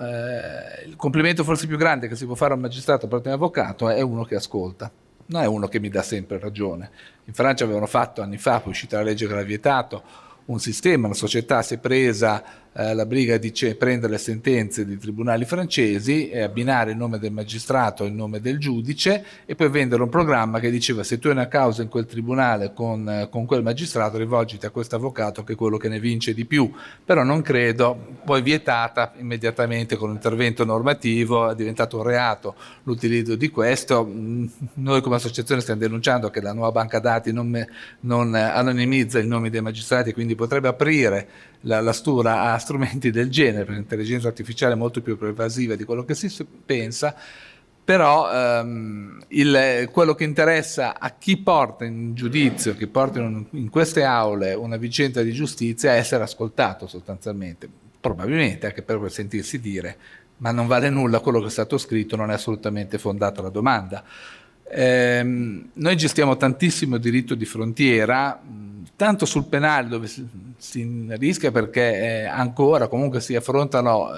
il complimento forse più grande che si può fare a un magistrato per un avvocato è uno che ascolta, non è uno che mi dà sempre ragione. In Francia avevano fatto anni fa, poi è uscita la legge che l'ha vietato, un sistema, una società si è presa la briga di prendere le sentenze dei tribunali francesi e abbinare il nome del magistrato e il nome del giudice, e poi vendere un programma che diceva: se tu hai una causa in quel tribunale con quel magistrato, rivolgiti a questo avvocato che è quello che ne vince di più. Però non credo, poi vietata immediatamente con un intervento normativo, è diventato un reato l'utilizzo di questo. Noi come associazione stiamo denunciando che la nuova banca dati non anonimizza i nomi dei magistrati, quindi potrebbe aprire la stura a strumenti del genere, per l'intelligenza artificiale molto più pervasiva di quello che si pensa. Però quello che interessa a chi porta in giudizio, chi porta in queste aule una vicenda di giustizia, è essere ascoltato sostanzialmente, probabilmente anche per sentirsi dire: ma non vale nulla quello che è stato scritto, non è assolutamente fondata la domanda. Noi gestiamo tantissimo diritto di frontiera, tanto sul penale, dove si rischia perché ancora comunque si affrontano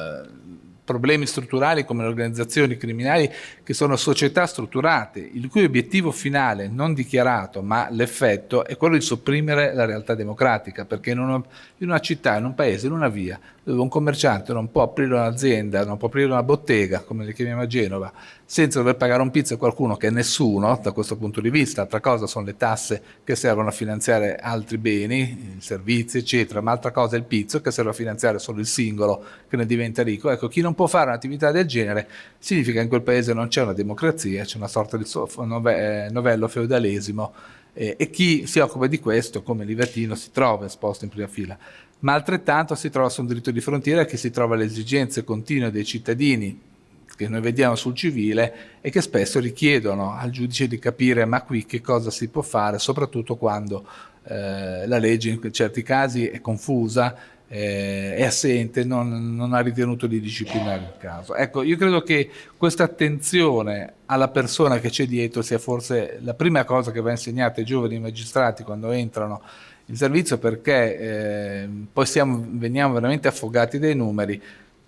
problemi strutturali come le organizzazioni criminali, che sono società strutturate, il cui obiettivo finale, non dichiarato, ma l'effetto, è quello di sopprimere la realtà democratica, perché in una città, in un paese, in una via, dove un commerciante non può aprire un'azienda, non può aprire una bottega, come le chiamiamo a Genova, senza dover pagare un pizzo a qualcuno che è nessuno da questo punto di vista. Altra cosa sono le tasse che servono a finanziare altri beni, servizi, eccetera, ma altra cosa è il pizzo che serve a finanziare solo il singolo che ne diventa ricco. Ecco, chi non può fare un'attività del genere significa che in quel paese non c'è una democrazia, c'è una sorta di novello feudalesimo, e chi si occupa di questo, come Livatino, si trova esposto in prima fila. Ma altrettanto si trova su un diritto di frontiera che si trova alle esigenze continue dei cittadini che noi vediamo sul civile e che spesso richiedono al giudice di capire ma qui che cosa si può fare, soprattutto quando la legge in certi casi è confusa, è assente, non ha ritenuto di disciplinare il caso. Ecco, io credo che questa attenzione alla persona che c'è dietro sia forse la prima cosa che va insegnata ai giovani magistrati quando entrano in servizio, perché poi veniamo veramente affogati dai numeri,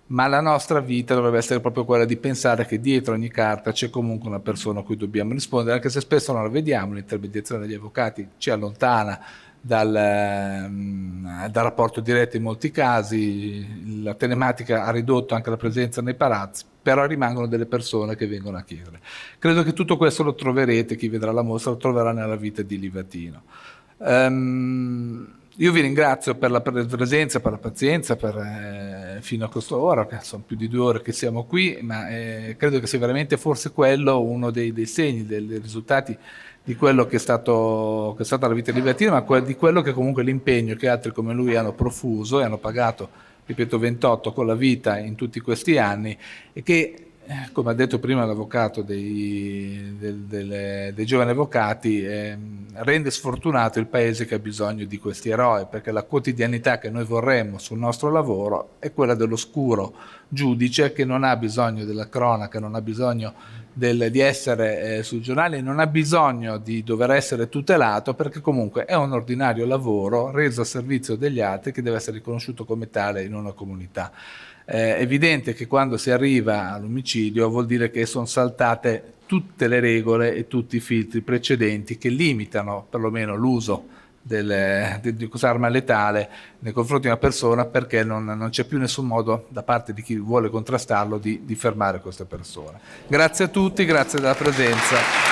ma la nostra vita dovrebbe essere proprio quella di pensare che dietro ogni carta c'è comunque una persona a cui dobbiamo rispondere, anche se spesso non la vediamo. L'intermediazione degli avvocati ci allontana dal rapporto diretto in molti casi, la telematica ha ridotto anche la presenza nei palazzi, però rimangono delle persone che vengono a chiedere. Credo che tutto questo lo troverete, chi vedrà la mostra lo troverà nella vita di Livatino. Io vi ringrazio per la presenza, per la pazienza, fino a quest'ora, che sono più di 2 ore che siamo qui, ma credo che sia veramente forse quello uno dei segni, dei risultati di quello che è stata la vita di Livatino, ma di quello che comunque l'impegno che altri come lui hanno profuso e hanno pagato, ripeto, 28 con la vita in tutti questi anni, e che, come ha detto prima l'avvocato dei giovani avvocati, rende sfortunato il paese che ha bisogno di questi eroi, perché la quotidianità che noi vorremmo sul nostro lavoro è quella dell'oscuro giudice che non ha bisogno della cronaca, non ha bisogno di essere sui giornali, non ha bisogno di dover essere tutelato, perché comunque è un ordinario lavoro reso a servizio degli altri che deve essere riconosciuto come tale in una comunità. È evidente che quando si arriva all'omicidio vuol dire che sono saltate tutte le regole e tutti i filtri precedenti che limitano perlomeno l'uso di questa arma letale nei confronti di una persona, perché non c'è più nessun modo da parte di chi vuole contrastarlo di fermare queste persone. Grazie a tutti, grazie della presenza.